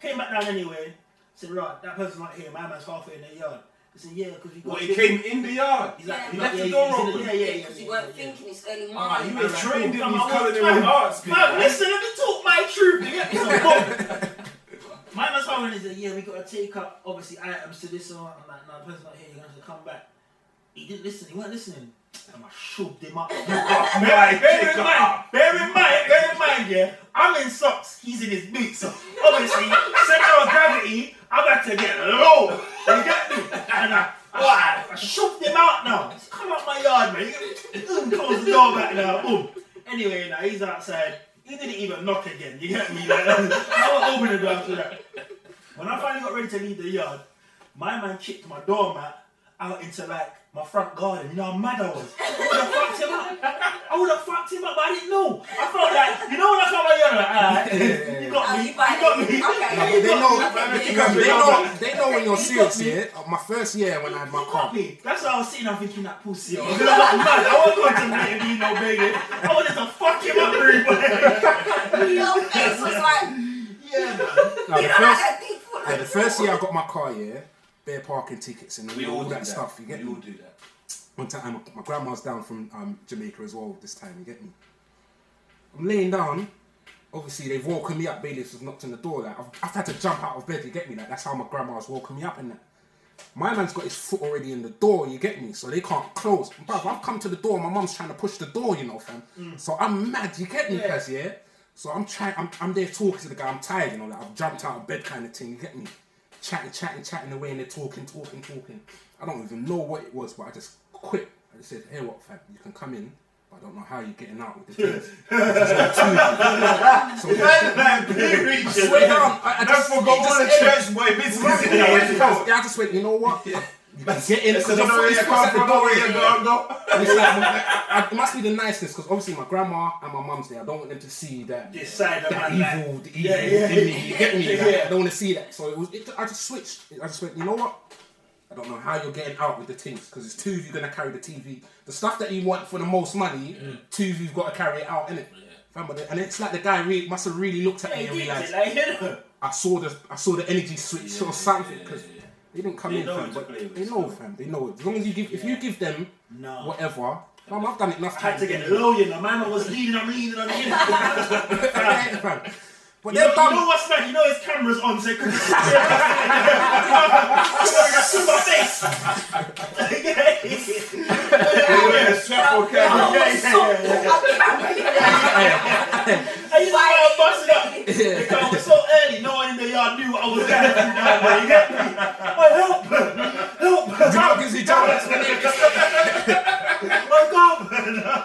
Came back down anyway. Said, right, that person's not here. My man's halfway in the yard. He said, yeah, because you got... What, he came in the yard? He's like, he left the door open? Yeah. Because you weren't thinking it's early morning. Ah, you ain't Like, trained in Come these on, culinary arts, man, listen, let me talk my truth. You get me? So, boom. My man's phone and he said, yeah, we got to take up, obviously, items to this one. I'm like, no, the person's not here. You're going to have to come back. He didn't listen. He weren't listening. And I shoved him up. Bear in mind, yeah, I'm in socks. He's in his boots. So, obviously, center of gravity, I've had to get low. You get me? And I shoved him out now. He's come out my yard, man. Close the door back now. Boom. Anyway, now he's outside. He didn't even knock again. You get me? Like, I won't open the door after that. When I finally got ready to leave the yard, my man kicked my doormat out into like my front garden. You know how mad I was. I would have fucked him up, but I didn't know. I felt like, you know when I come out here, like, alright, you got me. They know when you're serious, yeah. My first year when I had my car. That's why I was sitting there thinking that pussy. Because I got mad. I wasn't contemplating being no baby. I wanted to fuck him up very much. Your face was like, yeah, man. No, the first year I got my car, yeah, bare parking tickets and all that stuff. You get me? We all do that. One time, my grandma's down from Jamaica as well this time, you get me? I'm laying down, obviously they've woken me up. Bailiffs has knocked on the door. Like I've had to jump out of bed. You get me? Like that's how my grandma's woken me up and that. My man's got his foot already in the door, you get me? So they can't close. But I've come to the door, my mum's trying to push the door, you know, fam. So I'm mad, you get me, cuz, yeah? So I'm there talking to the guy, I'm tired, you know, like I've jumped out of bed kind of thing, you get me? Chatting away and they're talking. I don't even know what it was, but I just quit. I just said, hey, what, fam, you can come in. I don't know how you're getting out with the things. I swear down. I just forgot all the church boy business. I just went, you know what? You can get in because your foot is at the door. It must be the niceness because obviously my grandma and my mum's there. I don't want them to see that this side of that man, evil in me. You get me? Like, I don't want to see that. So I just switched. I just went, you know what? I don't know how you're getting out with the things because it's two of you going to carry the TV. The stuff that you want for the most money, two of you've got to carry it out, innit? Yeah. And it's like the guy must have really looked at me and realised I saw the energy switch or something because they didn't come in, fam. But they know, fam. They know. As long as you give them whatever. Fam, I've done it enough times. I had to get low, you know. Man was leaning on me. But you know what's mad? You know his camera's on, so couldn't see my face. And you know why I busted up? Because I was so early, no one in the yard knew what I was going through down there. You get me? Help!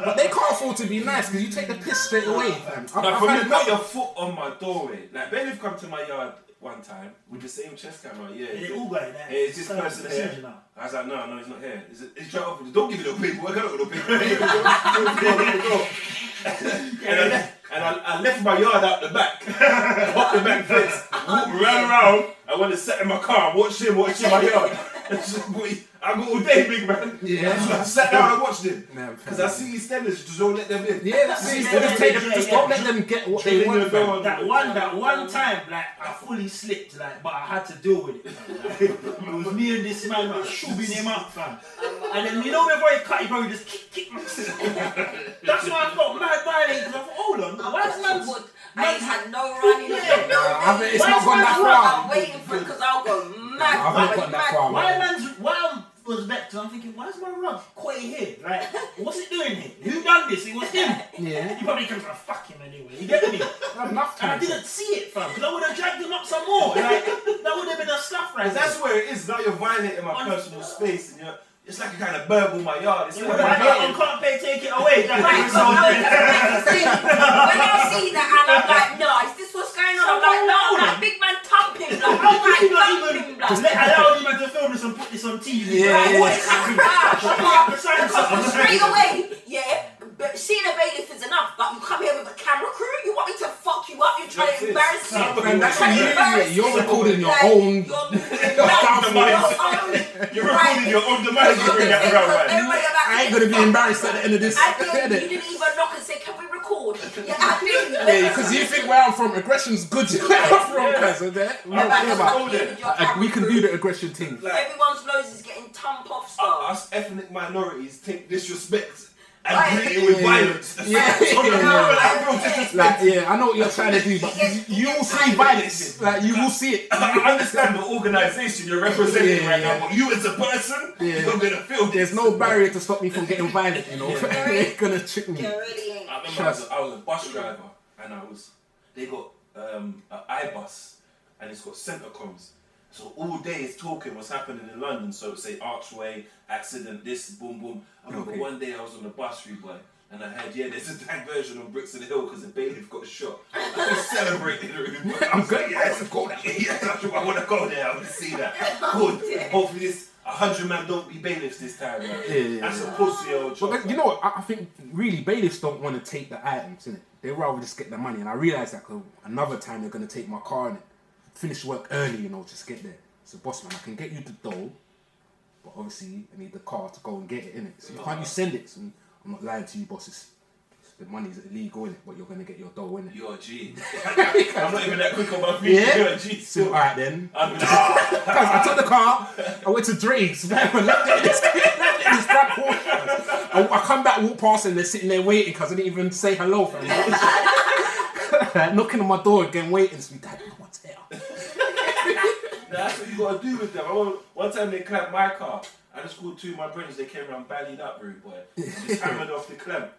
But they can't afford to be nice because you take the piss straight away, fam. Now, for me, put your foot on my doorway. Like, bailiff come to my yard one time with the same chest camera. Yeah, they all got it there. Hey, is this person here? I was like, no, he's not here. He's trying to don't give it little people. I got a little people. And I left my yard out the back, up the back fence, walked around. I went to sit in my car, watched him my yard. I got all day, big man. Yeah. So I sat down and watched him. Because I see these standards, just don't let them in. Yeah, that's it. Just don't let them get what they want. That one time, like, I fully slipped, like, but I had to deal with it. Like, it was me and this man, like, shoving him up, fam. And then, you know, before he cut, he probably just kick myself. That's why I felt mad violent, because I thought, hold on, why is man... I ain't had no running. It's not gone that far. I'm waiting for it because I'll go mad. I've not gone that far. Why was vexed? I'm thinking, why is my rug quite here? Like, what's it doing here? Who done this? It was him. Yeah. He probably comes like, fuck him anyway. You get me? And I didn't see it, fam, because I would have dragged him up some more. Like, that would have been a stuff right there. That's where it is. Now you're violating my personal space and it's like you kind of burble my yard. It's like I can't pay, take it away. When I see that and I'm like, no, is this what's going on? I'm like, no, that big man thumping. Like, I'm like, thumping. Allow him to film this and put this on TV. What is happening? Straight away, but seeing a bailiff is enough, but you come here with a camera crew, you want me to fuck you up, you're trying to embarrass me. And that's you're recording your own. You're recording your own demise. I ain't gonna be embarrassed at the end of this. You didn't even knock and say, can we record? Yeah, because you think where I'm from, aggression's good. Where I'm from, we can do the aggression thing. Everyone's nose is getting thumped off stuff. Us ethnic minorities take disrespect and greet it with violence. I know what you're trying to do, but you will see violence. Like, you will see it. I understand the organisation you're representing right now, but you as a person, you're gonna feel this. There's no barrier to stop me from getting violent, you know. They're gonna trick me. I remember I was a bus driver and they got an iBus and it's got centre comms. So all day it's talking what's happening in London. So say Archway, accident, this, boom, boom. I remember one day I was on the bus boy, and I heard, there's a diversion on Brixton Hill because the bailiff got shot. I was celebrating. I'm good. Yes, of course. Yes, I want to go there. I want to see that. Good. Hopefully this 100 man don't be bailiffs this time. Right? That's a pussy old job. But you know what? I think really bailiffs don't want to take the items, innit? They rather just get the money. And I realise that because another time they're going to take my car, innit? Finish work early, you know, just get there. So, boss man, I can get you the dough, but obviously I need the car to go and get it, innit? So can't you send it? So I'm not lying to you, bosses. The money's illegal, innit? But you're gonna get your dough, innit? You're a G. I'm not even that quick on my feet. Yeah? You're a G. So, alright then. I took the car, I went to Drake's, man, I left it in this front porch. I come back, walk past, and they're sitting there waiting because I didn't even say hello, fam. like, knocking on my door again, waiting to be dad. No one's here. That's what you gotta do with them. I remember one time they clamped my car. I just called two of my brothers. They came around, ballied up, rude boy. Just hammered off the clamp.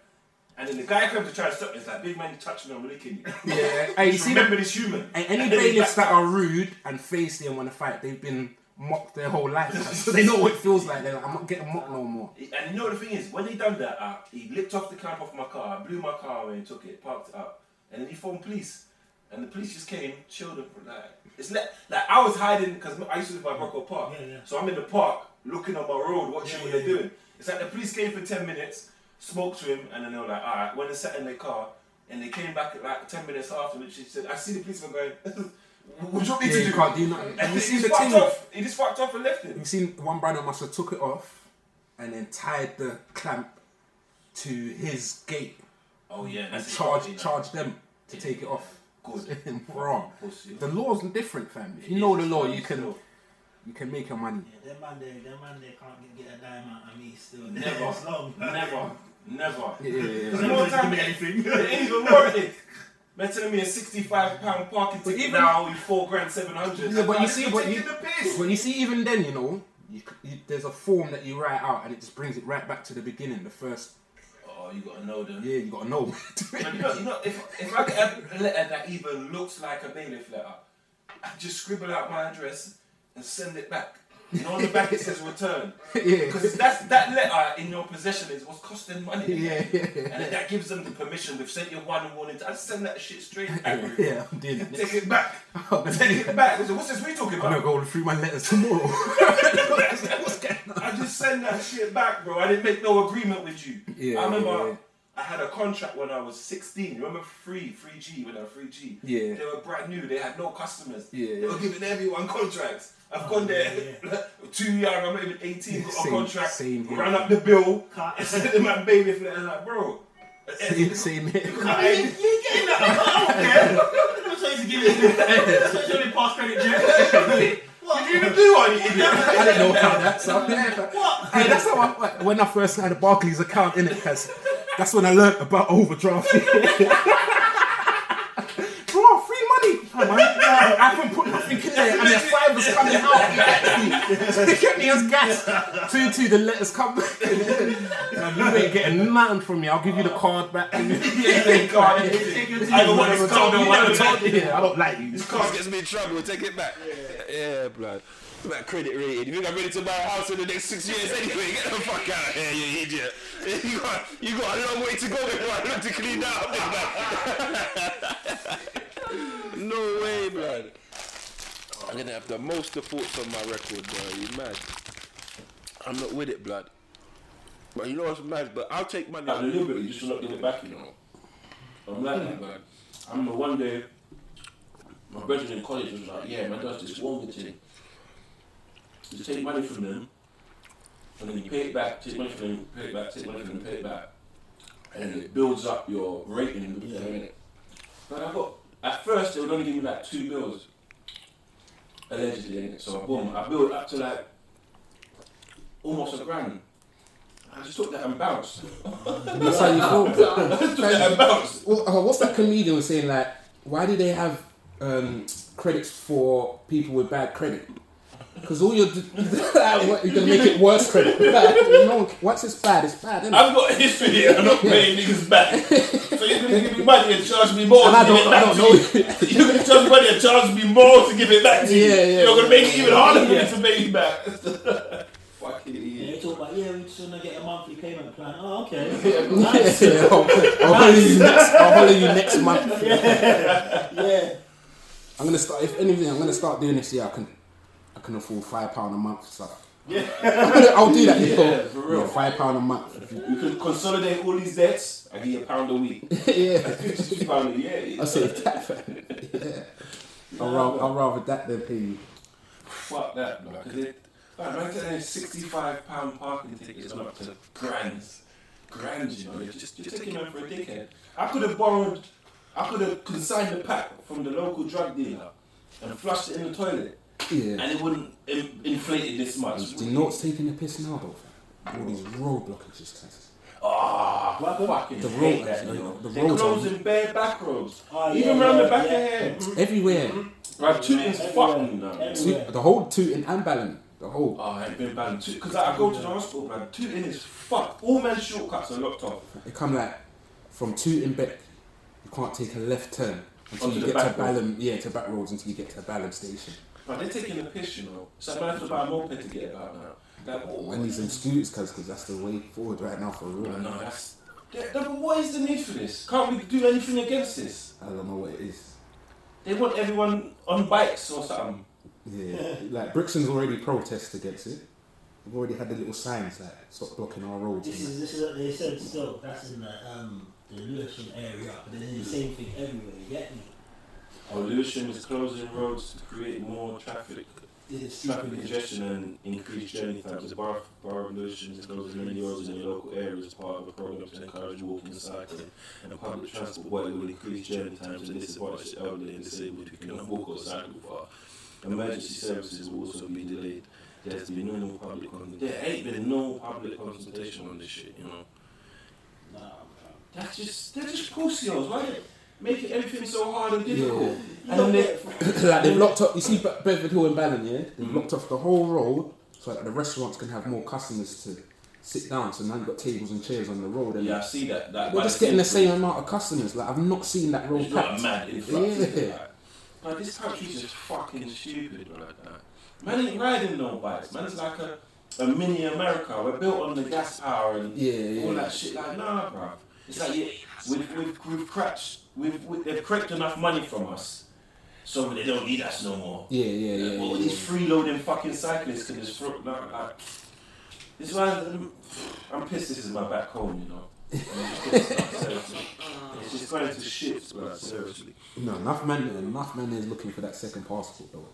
And then the guy came to try and stop me. It's like, big man, you touching me, I'm licking you. Yeah. Hey, you see, remember this human. Any bailiffs that are rude and feisty and want to fight, they've been mocked their whole life. So they know what it feels like. They're like, I'm not getting mocked no more. And you know what the thing is? When he done that, he licked off the clamp off my car, blew my car away and took it, parked it up. And then he phoned police. And the police just came, chilled him. Like I was hiding, because I used to live by Brocco Park. Yeah. So I'm in the park, looking on my road, watching what they're doing. It's like the police came for 10 minutes, spoke to him, and then they were like, alright, when they sat in their car, and they came back at like 10 minutes after, which she said, I see the policeman going, what do you want me to do? You can't do nothing. And you he just fucked off and left him. You seen one brother must have took it off and then tied the clamp to his gate. Oh yeah. And charged them to take it off. Good. Bro, the law's different, fam. If you know the law, you can make your money. Yeah, them man they can't get a dime out of me still. Never. Yeah. Because more time me anything. It ain't even worth it. Man telling me a £65 parking ticket now with $4,700. Yeah, but you see, the when you see, even then, you know, there's a form that you write out, and it just brings it right back to the beginning. The first. Oh, you gotta know them. Yeah, you gotta know. But you know, if I get a letter that even looks like a bailiff letter, I just scribble out my address and send it back. You know, on the back it says return. Yeah. Because that letter in your possession is what's costing money. Yeah. And then that gives them the permission. We've sent you one warning. I just send that shit straight back. Yeah, I'm doing it. Take it back. Take it back. What's this we talking about? I'm gonna go through my letters tomorrow. I just send that shit back, bro. I didn't make no agreement with you. Yeah, I remember I had a contract when I was 16. You remember 3G when I was 3G? Yeah. They were brand new. They had no customers. Yeah. They were giving everyone contracts. I've gone there too young. I'm not even 18. Got a contract. Ran up the bill. And sent them my baby flat. Like, bro. Same here. You ain't getting that. I don't care. I'm trying to give you. I'm trying to pass credit check. What did you even do on it? I didn't know how that's up. What? Hey, that's how when I first had a Barclays account in it, because that's when I learnt about overdraft. Bro, free money. I haven't put nothing in there, and their $5 coming out. So they kept me as gas. 2 the letters come back. You ain't getting nothing from me. I'll give you the card back. I don't want to I don't like you. This card gets me in trouble. We'll take it back. Yeah, blood. About credit rating. You think I'm ready to buy a house in the next 6 years anyway? Get the fuck out of here, you idiot. You got a long way to go before I look to clean that up. No way, blood. I'm gonna have the most of thoughts on my record, bro. You mad? I'm not with it, blood. But you know what's mad? But I'll take money out deliberately just to not get it back, you know. I'm like that, blood. I remember one day, my brother in college was like, yeah, man does this one good thing. You take money from them, and then you pay it back, take money from them, pay it back, take money from them, pay it back. And then it builds up your rating, innit? But at first, they would only give me like 2 bills. Allegedly, innit? So boom, I built up to like almost $1,000. I just took that and bounced. That's how you feel. Took that and bounced. What's that comedian was saying, like, why do they have credits for people with bad credit? Because all you're going to make it worse credit. Once it's bad, it's bad, isn't it? I've got a history here. I'm not paying niggas back. So you're going to give me money and charge me more and to give it back to you. You're going to charge me money and charge me more to give it back to you. You're going to make it even harder for me to pay you back. Fucking idiot. They talk about, we just want to get a monthly payment plan. Oh, okay. Nice. I'll holler you next month. Yeah. I'm going to start, if anything, I'm going to start doing this. Yeah, I can afford £5 a month stuff. Yeah. I'll do that, you know. Yeah, for real. Yeah, £5 a month. You can consolidate all these debts. I give you £1 a week. Yeah. £50 a year. I'll save that. Yeah. I'll rather that than pay you. Fuck that, bro. Man telling £65 parking tickets up to grands, you know. You're just taking them for a dickhead. I could have consigned the pack from the local drug dealer and flushed it in the toilet. Yeah. And it wouldn't inflate it this much. Do you know what's taking the piss now, though? All these road blockages. Fucking The hate road, that, the you know. roads They're are- closing bare back roads. Oh, Even yeah, round yeah, the back yeah. of here. Everywhere. Right, Tooting's fucking now. The whole Tooting and Ballon. The whole. Oh, I ain't been banned. Because I go to the hospital, man. Tooting is fucked. All men's shortcuts are locked off. It come like from Tooting back. You can't take a left turn until Onto you the get to back road. Ballon. Yeah, to back roads until you get to Ballon station. But they're taking the piss, you know. So I have to buy a moped to get about now. Like, And these in scooters, because that's the way forward right now for real. No, that's. What is the need for this? Can't we do anything against this? I don't know what it is. They want everyone on bikes or something. Yeah, like Brixton's already protested against it. We've already had the little signs like stop blocking our roads. This is what they said still. That's in the Lewisham area, but then the same thing everywhere. You get me? Oh, Lewisham is closing roads to create more traffic congestion and increase journey times. The Borough of Lewisham is closing many roads in the local area as part of a program to encourage walking, cycling, and public transport. While it will increase journey times and disadvantage elderly and disabled who cannot walk or cycle far. Emergency services will also be delayed. There's been no public there ain't been no public consultation on this shit, you know. They're just pussies. Why they making everything so hard and difficult? Yeah. And then like they've locked up. You see Bedford Hill and Ballon, yeah. They've locked off the whole road so that the restaurants can have more customers to sit down. So now you've got tables and chairs on the road. And I see that. They're just getting the same amount of customers. Like I've not seen that road it's packed. not mad influx. Like this country's just fucking stupid like that. Man ain't riding no bikes. Man's like a mini America. We're built on the gas power and all that shit. Like nah, bruv. It's like they've cracked enough money from us, so they don't need us no more. Yeah. All these freeloading fucking cyclists can just throw. This is why I'm pissed. This is my back home, you know. It's just going to shit, bruv. Seriously. No, enough man is looking for that second passport though.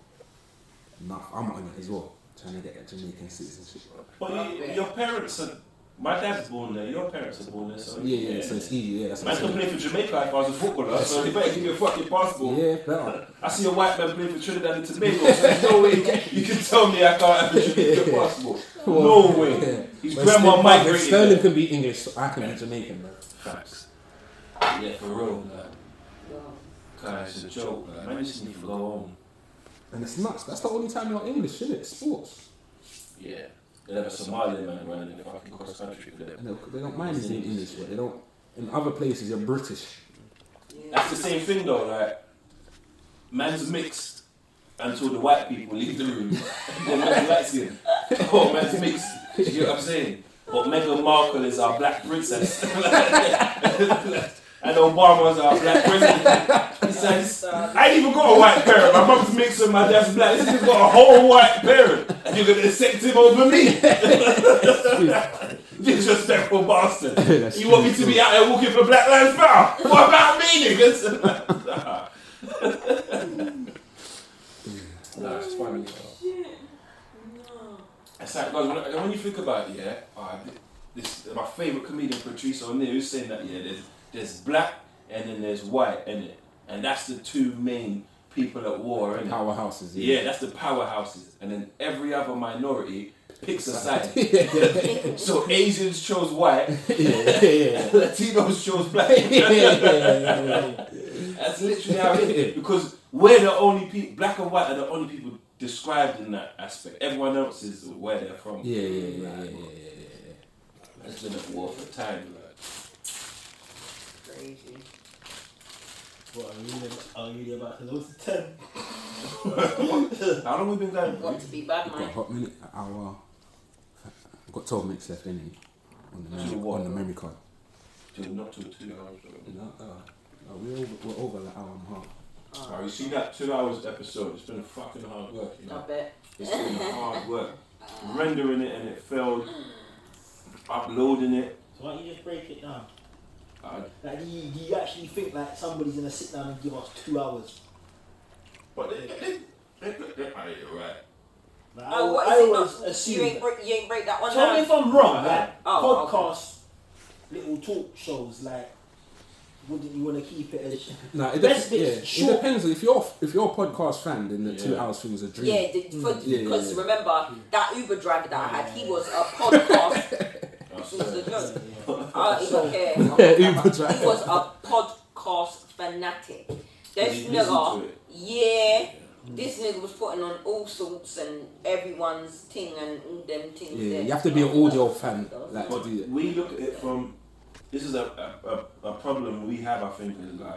Enough, I'm on it as well, trying to get that Jamaican citizenship. But your parents are. My dad's born there. Your parents are born there, so Yeah, so it's easy. Yeah, that's. Man can play for Jamaica if I was a footballer, so they better give you a fucking passport. Yeah, better. I see a white man playing for Trinidad and Tobago, so there's no way you can tell me I can't have a Jamaican passport. No way. Yeah. His Well, grandma migrated. Sterling can be English, so I can be Jamaican, bro. Facts. Yeah, for real, man. God, it's a joke, man. Man just need to go home. And it's nuts. That's the only time you're English, isn't it? Sports. Yeah. They have a Somalian man running in the fucking cross country for them. And they don't mind being English, but they don't. In other places, you're British. That's the same thing though, like, man's mixed until the white people leave the room. Then man's light skin. Oh, man's mixed. You know what I'm saying? But Meghan Markle is our black princess. And Obama's our black president. I ain't even got a white parent. My mum's mixed with my dad's black. This nigga's got a whole white parent. And you're going to accept him over me? Disrespectful bastard. You want me to be out there walking for Black Lives Matter? What about me, niggas? Nah, it's funny. It's like, guys, when you think about it, this my favourite comedian, Patrice O'Neill, who's saying that, there's black and then there's white, innit? And that's the two main people at war, innit? Powerhouses, yeah. That's the powerhouses. And then every other minority picks a side. So Asians chose white, Latinos chose black. That's literally how it is. Because we're the only people, black and white are the only people described in that aspect. Everyone else is where they're from. Yeah. It's been at war for time. Crazy. What, are you about to lose to 10? How long have we been going? Got to be bad, Got a man. hot minute, an hour. I've got 12 minutes left, innit? On the memory card. Not till 2 hours. No, we're over like hour and a half. You see that 2 hours episode? It's been a fucking hard work, you know? I bet. It's been hard work. Rendering it and it failed. Uploading it. So why don't you just break it down? Like, do you actually think like somebody's gonna sit down and give us 2 hours? But they right. Like, What I is it always not? assume. You ain't break that one Tell down. me if I'm wrong. Like Oh, podcasts, little talk shows, like wouldn't you want to keep it as No, it best depends. bits It short? depends. If you're a podcast fan, then the 2 hours thing is a dream. Yeah, because remember that Uber driver that I had, he was a podcast. don't care. Uber driver. He was a podcast fanatic. This He listened to nigga, it. yeah. This nigga was putting on all sorts and everyone's thing and all them things. Yeah, there. you have to be an audio fan. Like, But to do it. we look at it from, this is a problem we have, I think, is like,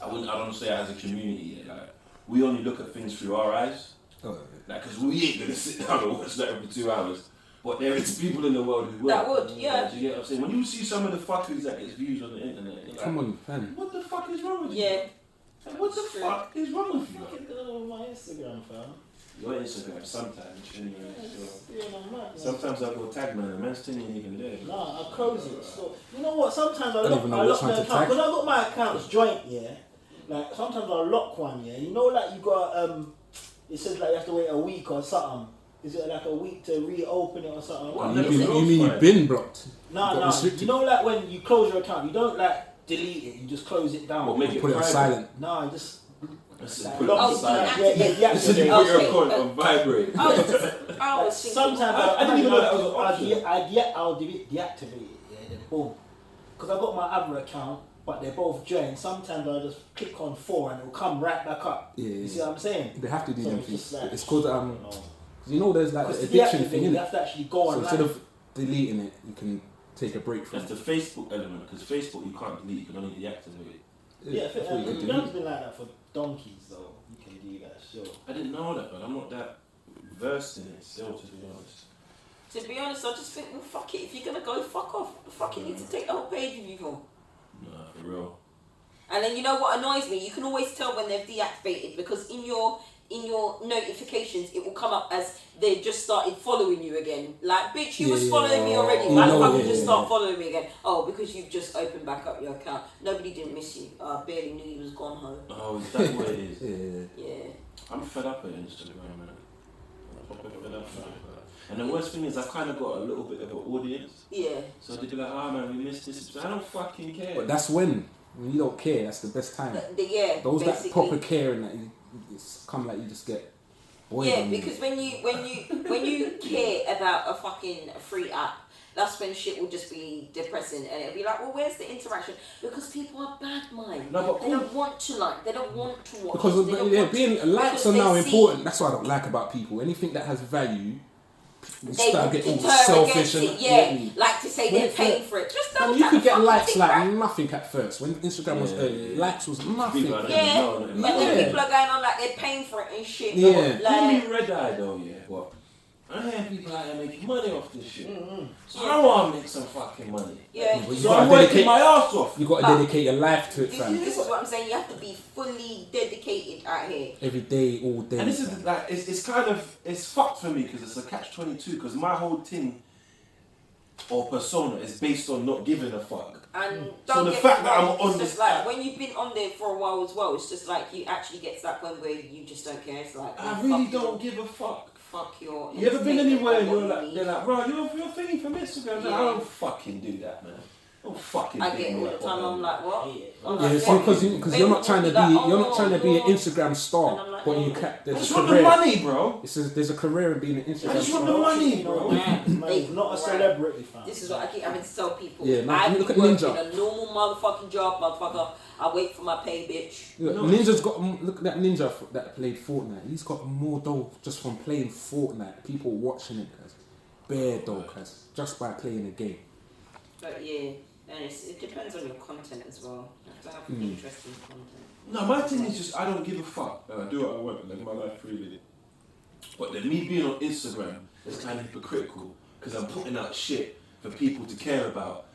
I don't say it as a community yet, like, we only look at things through our eyes. Oh, Like, because we ain't going to sit down and watch that every 2 hours. But there is people in the world who will. That would, yeah. Like, do you get what I'm saying? When you see some of the fuckeries that gets views on the internet, you're like, come on, fan. what the fuck is wrong with you? Yeah. Like, what the fuck is wrong with you? Fucking going on my Instagram, fam. Your Instagram sometimes, anyway. Yeah, no, man. Sometimes I go tag man, and man's thing ain't even there. Nah, I close it. So, you know what? Sometimes I don't lock even my know which one to account tag. because I got my accounts joint. Yeah, like sometimes I lock one. Yeah, you know, like you got it says like you have to wait a week or something. Is it like a week to reopen it or something? What? You mean you've been blocked? No. You know, like when you close your account, you don't like delete it. You just close it down. Or make it Put it on private. silent. No, you just. Put it lock on it. silent. Yeah. You said you put your account on vibrate. I was thinking. Sometimes I didn't even know that was an option. I'll deactivate it. Yeah, then boom. Because I got my other account, but they're both joined. Sometimes I just click on 4 and it'll come right back up. Yeah, You see what I'm saying? They have to do So them it's things. just like- It's called you know, there's like the Because addiction thing, you innit? have to actually go So online. instead of deleting it, you can take a break from That's it. the Facebook element, because Facebook you can't delete, you can only deactivate it. Yeah, That's what you can it's delete. been like that for donkeys though. You can do that, sure. I didn't know that, but I'm not that versed in it still, to be honest. To be honest, I just think, well, fuck it. If you're gonna go, fuck off. The fuck you need to take the whole page with you for. Nah, for real. And then you know what annoys me? You can always tell when they've deactivated because in your notifications it will come up as they just started following you again. Like, bitch, you was following me already. Why the fuck you just start following me again? Oh, because you've just opened back up your account. Nobody didn't miss you. I barely knew you was gone home. Oh, is that what it is? Yeah. I'm fed up with Instagram, man. I'm proper fed up with it. And the worst thing is I've kind of got a little bit of an audience. Yeah. So they'd be like, oh man, we missed this. I don't fucking care. But that's when you don't care, that's the best time. Yeah, Those basically. that proper care and that it's come like you just get boiled. Yeah, on because when you care about a fucking free app, that's when shit will just be depressing and it'll be like, well, where's the interaction? Because people are bad mind. No, but they don't want to like, they don't want to watch. Because they don't want being to, likes because are they now see- important. That's what I don't like about people. Anything that has value, They start will getting all deter selfish against and it, yeah. Like to say they're paying for it. Just don't. you could get likes think like back. nothing at first. When Instagram was early, likes was nothing. People are Yeah, know, but then people are going on like they're paying for it and shit. Yeah. Call me Like, red eye though, yeah. What? I hear people out there making money off this shit. So I want to make some fucking money. yeah. But you So gotta I'm working dedicate my ass off. You got to dedicate your life to it, fam. This is what I'm saying. You have to be fully dedicated out here. Every day, all day. And this is fam. like it's kind of it's fucked for me because it's a catch-22 because my whole thing or persona is based on not giving a fuck. And So don't the get fact me that I'm wrong, on it's this just like app- when you've been on there for a while as well, it's just like you actually get to that point where you just don't care. It's like, I oh, really fuck don't your- give a fuck. Fuck your. You ever been entertainment anywhere or and you're what like, you need. they're like, bro, you're thingy from Instagram. Like, I don't fucking do that, man. Don't fucking I do get it all the that, time. man. I'm like, what? I'm Yeah, like, see, what? because They you're will not trying to be like, you're not oh, trying to be an oh. Instagram And star, I'm like, but oh. you I there's just a want the career. money, bro. There's a career in being an Instagram I just want star. the money, bro. Man, he's not a celebrity, fam. This is what I keep having to tell people. Yeah, man, I look at work Ninja. in a normal motherfucking job, motherfucker. I wait for my pay, bitch. Look, Ninja's got look at that ninja that played Fortnite. He's got more dough just from playing Fortnite. People watching it, guys. Bare dough, guys, just by playing the game. But yeah, and it depends on your content as well. You have to have interesting content. No, my thing is just I don't give a fuck. And I do what I want and I live my life freely. But then me being on Instagram is kind of hypocritical because I'm putting out shit for people to care about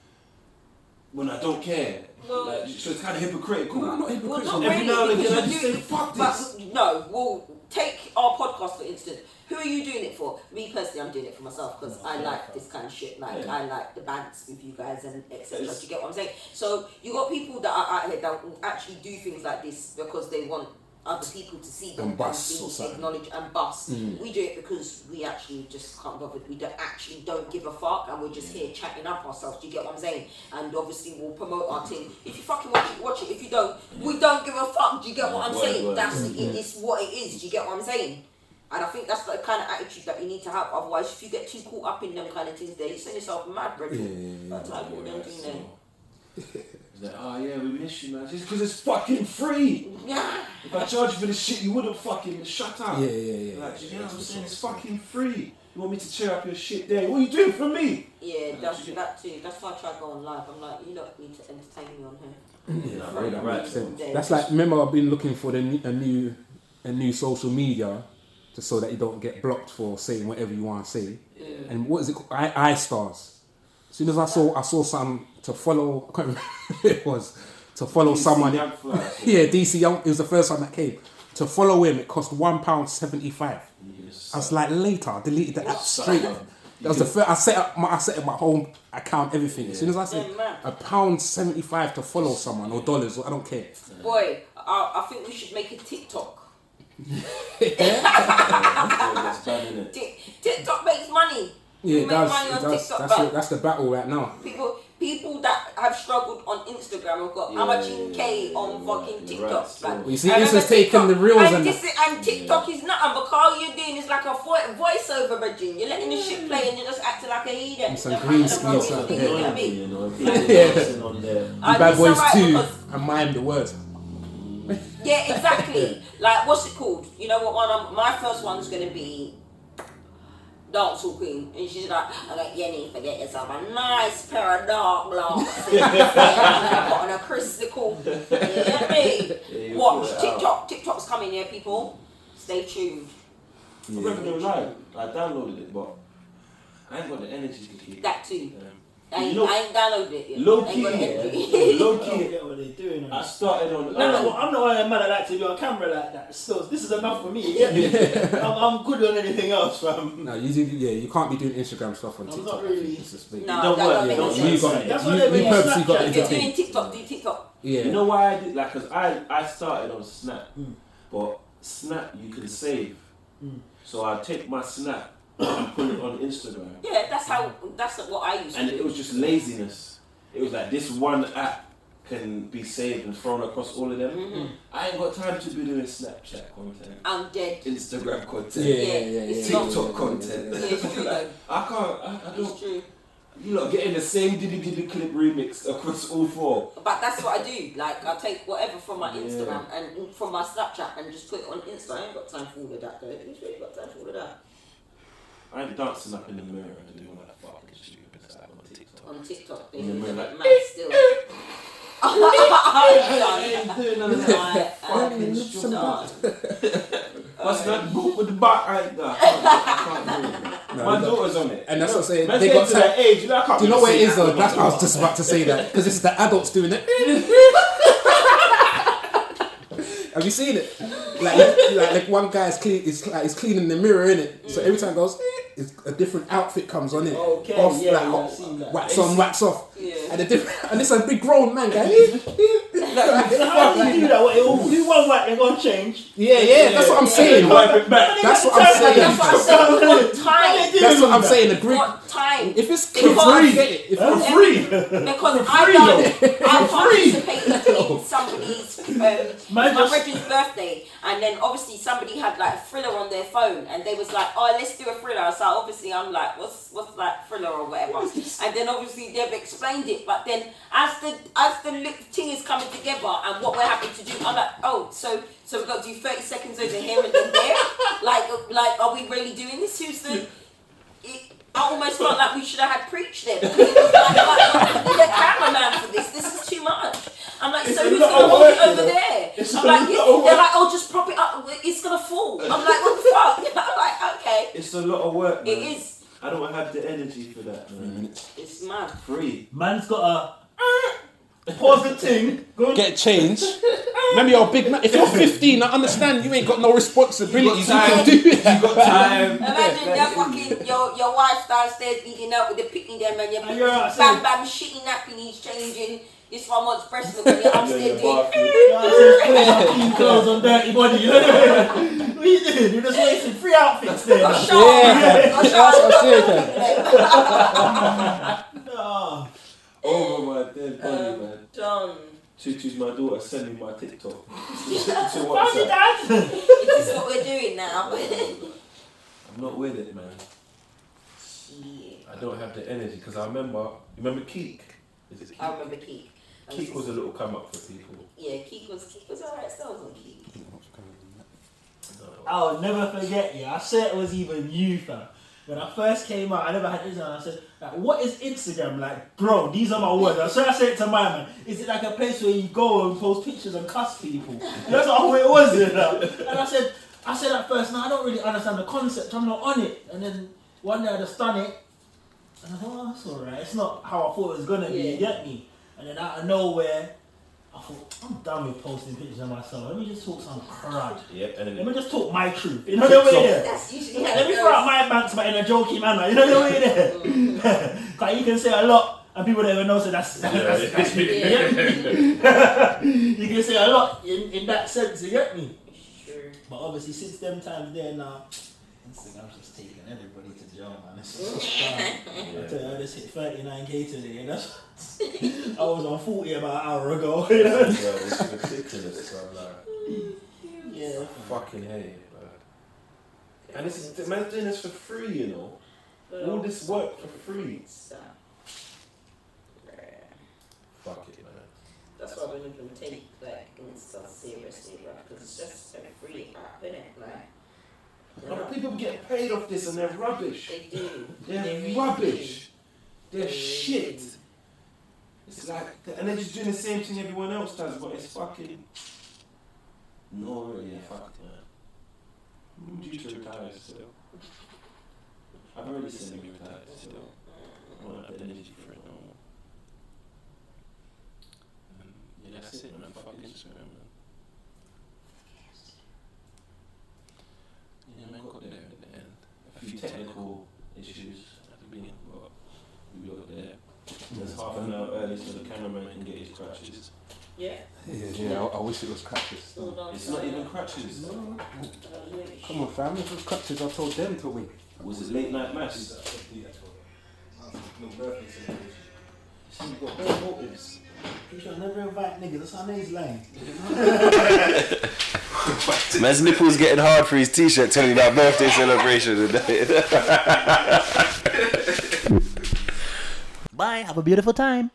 when I don't care. Well, like, so it's kind of hypocritical. No, I'm not Well, hypocritical. not Every really, now and because again I you just do- say fuck but this. no, well, take our podcast for instance. Who are you doing it for? Me personally, I'm doing it for myself because I like this kind of shit. Like Yeah. I like the bands with you guys and etc. Do you get what I'm saying? So you got people that are out here that will actually do things like this because they want other people to see them And bust or be something. acknowledged and bust. We do it because we actually just can't bother. We don't give a fuck and we're just here chatting up ourselves. Do you get what I'm saying? And obviously we'll promote our team. If you fucking watch it, watch it. If you don't, we don't give a fuck. Do you get what I'm saying? That's it. It's what it is. Do you get what I'm saying? And I think that's the kind of attitude that you need to have. Otherwise, if you get too caught up in them kind of things, there, you send yourself mad, bro. That's like what they're doing there. It's like, oh yeah, we miss you, man. Just because it's fucking free. Yeah. If I charge you for this shit, you wouldn't fucking shut up. Yeah. Like, you know what I'm saying? It's fucking free. You want me to cheer up your shit there? What are you doing for me? Yeah, that's that too. That's why I try to go on live. I'm like, you don't need to entertain me on here. Yeah, right. That's like, remember I've been looking for a new social media, just so that you don't get blocked for saying whatever you want to say. Yeah. And what is it called? iStars. As soon as I saw something to follow, I can't remember who it was, to follow DC someone. Young Fly, Yeah, DC Young. It was the first one that came. To follow him, it cost £1.75. I was like, later, I deleted the app straight. That was the first. I set up my home account, everything. As soon as I said £1.75 to follow someone or dollars, I don't care. Boy, I think we should make a TikTok. TikTok makes money. Yeah, it does. That's the battle right now. People that have struggled on Instagram have got how much in K on fucking TikTok. Like, you see, this is taking the reels and TikTok is nothing, but all you're doing is like a voiceover, Virgin. You're letting the shit play and you're just acting like a heathen. Some green screen stuff. You know what I mean? You Bad Boys 2 and mime the words. Yeah, exactly. Like, what's it called? You know what? My first one's gonna be Dancehall Queen, and she's like, you need to get yourself a nice pair of dark glasses. Put on a crystal. You know me? Watch TikTok's coming here, people. Stay tuned. I'm never gonna lie. I downloaded it, but I ain't got the energy to keep. That too. I ain't downloaded it yet. Low key, Low key. I get what they're doing. I started on. I'm not a man that like to do a camera like that. So this is enough for me. Yeah. I'm good on anything else, fam. No, you can't be doing Instagram stuff on TikTok. I'm not really. No, that don't make sense. You purposely got If you're doing TikTok, do TikTok. Yeah. You know why I did? Like, cause I started on Snap, but Snap you can save. So I take my Snap and put it on Instagram. Yeah, that's what I used to do. And it was just laziness. It was like this one app can be saved and thrown across all of them. I ain't got time to be doing Snapchat content. I'm dead. Instagram content. Yeah. TikTok content. Yeah, it's true though. I can't. I don't. It's true. You lot getting the same Diddy clip remix across all four. But that's what I do. Like, I take whatever from my Instagram and from my Snapchat and just put it on Insta. I ain't got time for all of that though. Who's really got time for all of that? I ain't dancing up in the mirror and doing all that fucking stupid stuff on TikTok. On TikTok, in the mirror, like, man still. I ain't doing none of that fucking stuff. What's that boot with the back? I can't do it. My daughter's on it. And that's what I'm saying. They got to that age. I can't do you know what it is though? That's I was just about to say that because it's the adults doing it. Have you seen it? Like one guy's cleaning the mirror, innit? So every time it goes, a different outfit comes on it. Okay, Off, I've seen that. Wax on, wax off. Yeah. And it's a big grown man guy. So how do you do that? What, it will do one whack, they're going to change? Yeah, that's what I'm saying. That's what I'm saying. That's what I'm saying. What time? That's what I'm saying. What time? If it's free, get it. If it's free. Because I participated in somebody's my brethren's birthday, and then obviously somebody had like a Thriller on their phone, and they was like, "Oh, let's do a Thriller." So obviously I'm like, "What's like Thriller or whatever?" And then obviously they've explained it, but then as the thing is coming together and what we're having to do, I'm like, "Oh, so we've got to do 30 seconds over here and then there." Like, are we really doing this? Who's the? I almost felt like we should have had Preach there because it was like the cameraman for this. This is too much. I'm like, so who's gonna hold it over there? I'm like, they're like, oh, just prop it up. It's gonna fall. I'm like, what the fuck? I'm like, okay. It's a lot of work, man. It is. I don't have the energy for that, man. It's mad. Free. Man's got a pause the thing. Get change. Remember, you're a big man. If you're 15, I understand you ain't got no responsibilities. You can do that. You got time. Imagine that fucking your wife downstairs eating out with the picking them and you're bam shitting napping, he's changing. This one wants breast milk and you're upstairs doing. Clean clothes on dirty body. What are you doing? You're just wasting 3 outfits there. Got Over my dead body, man. Done. Tutu's my daughter, send me my TikTok. How's your dad? This is what we're doing now. not with it, man. Shit. I don't have the energy because I remember. You remember Keek? Is it Keek? I remember Keek. Keek was a little come up for people. Yeah, Keek was alright. Still was on Keek. I'll never forget, yeah. I said it was even you, fam. When I first came out, I never had Instagram. I said, like, what is Instagram? Like, bro, these are my words. I said it to my man. Is it like a place where you go and post pictures and cuss people? And that's what it was, you know? And I said at first, no, I don't really understand the concept. I'm not on it. And then one day I just done it. And I thought, oh, that's alright. It's not how I thought it was going to be. You get me? And then out of nowhere, I thought, I'm done with posting pictures of myself. Let me just talk some crud. Yeah, and then let me just talk my truth. You know the way there? That's usually how Let me throw out my banks, but in a jokey manner. You know the way there? Like you can say a lot, and people don't even know. So that's me. You can say a lot in that sense. You get me? Sure. But obviously, since them times there now, Instagram's just taking everybody to jail, man. I tell you, I just hit 39K today. I was on 40 about an hour ago. You know? It's ridiculous. I'm like, yeah, fucking hate it, man. And this is man's doing this for free, you know. All this work for free. Fuck it, man. That's why we don't even take like Insta seriously, right? Because it's just a free app, innit? Like. But people get paid off this and they're rubbish. They do. They're really rubbish. do. They're shit. It's like, and they're just doing the same thing everyone else does, but it's fucking. No, really, fuck it, man. I'm due to retire still. I've already said me retired still. I don't have the energy for it no more. And yeah, that's it, man. Fuck Instagram, man. Yeah, man, got there at the end. A few technical issues at the beginning, but we got there. There's half an hour early so the cameraman can get his crutches. Yeah. Yeah, I wish it was crutches. It's not even crutches. No. Come on, fam, if it was crutches, I told them to wait. Was it late night mass? No birthday celebration. See, you got bare motives. You should never invite niggas. That's how niggas lying. Man's nipples getting hard for his t-shirt telling you about birthday celebration today. Bye. Have a beautiful time.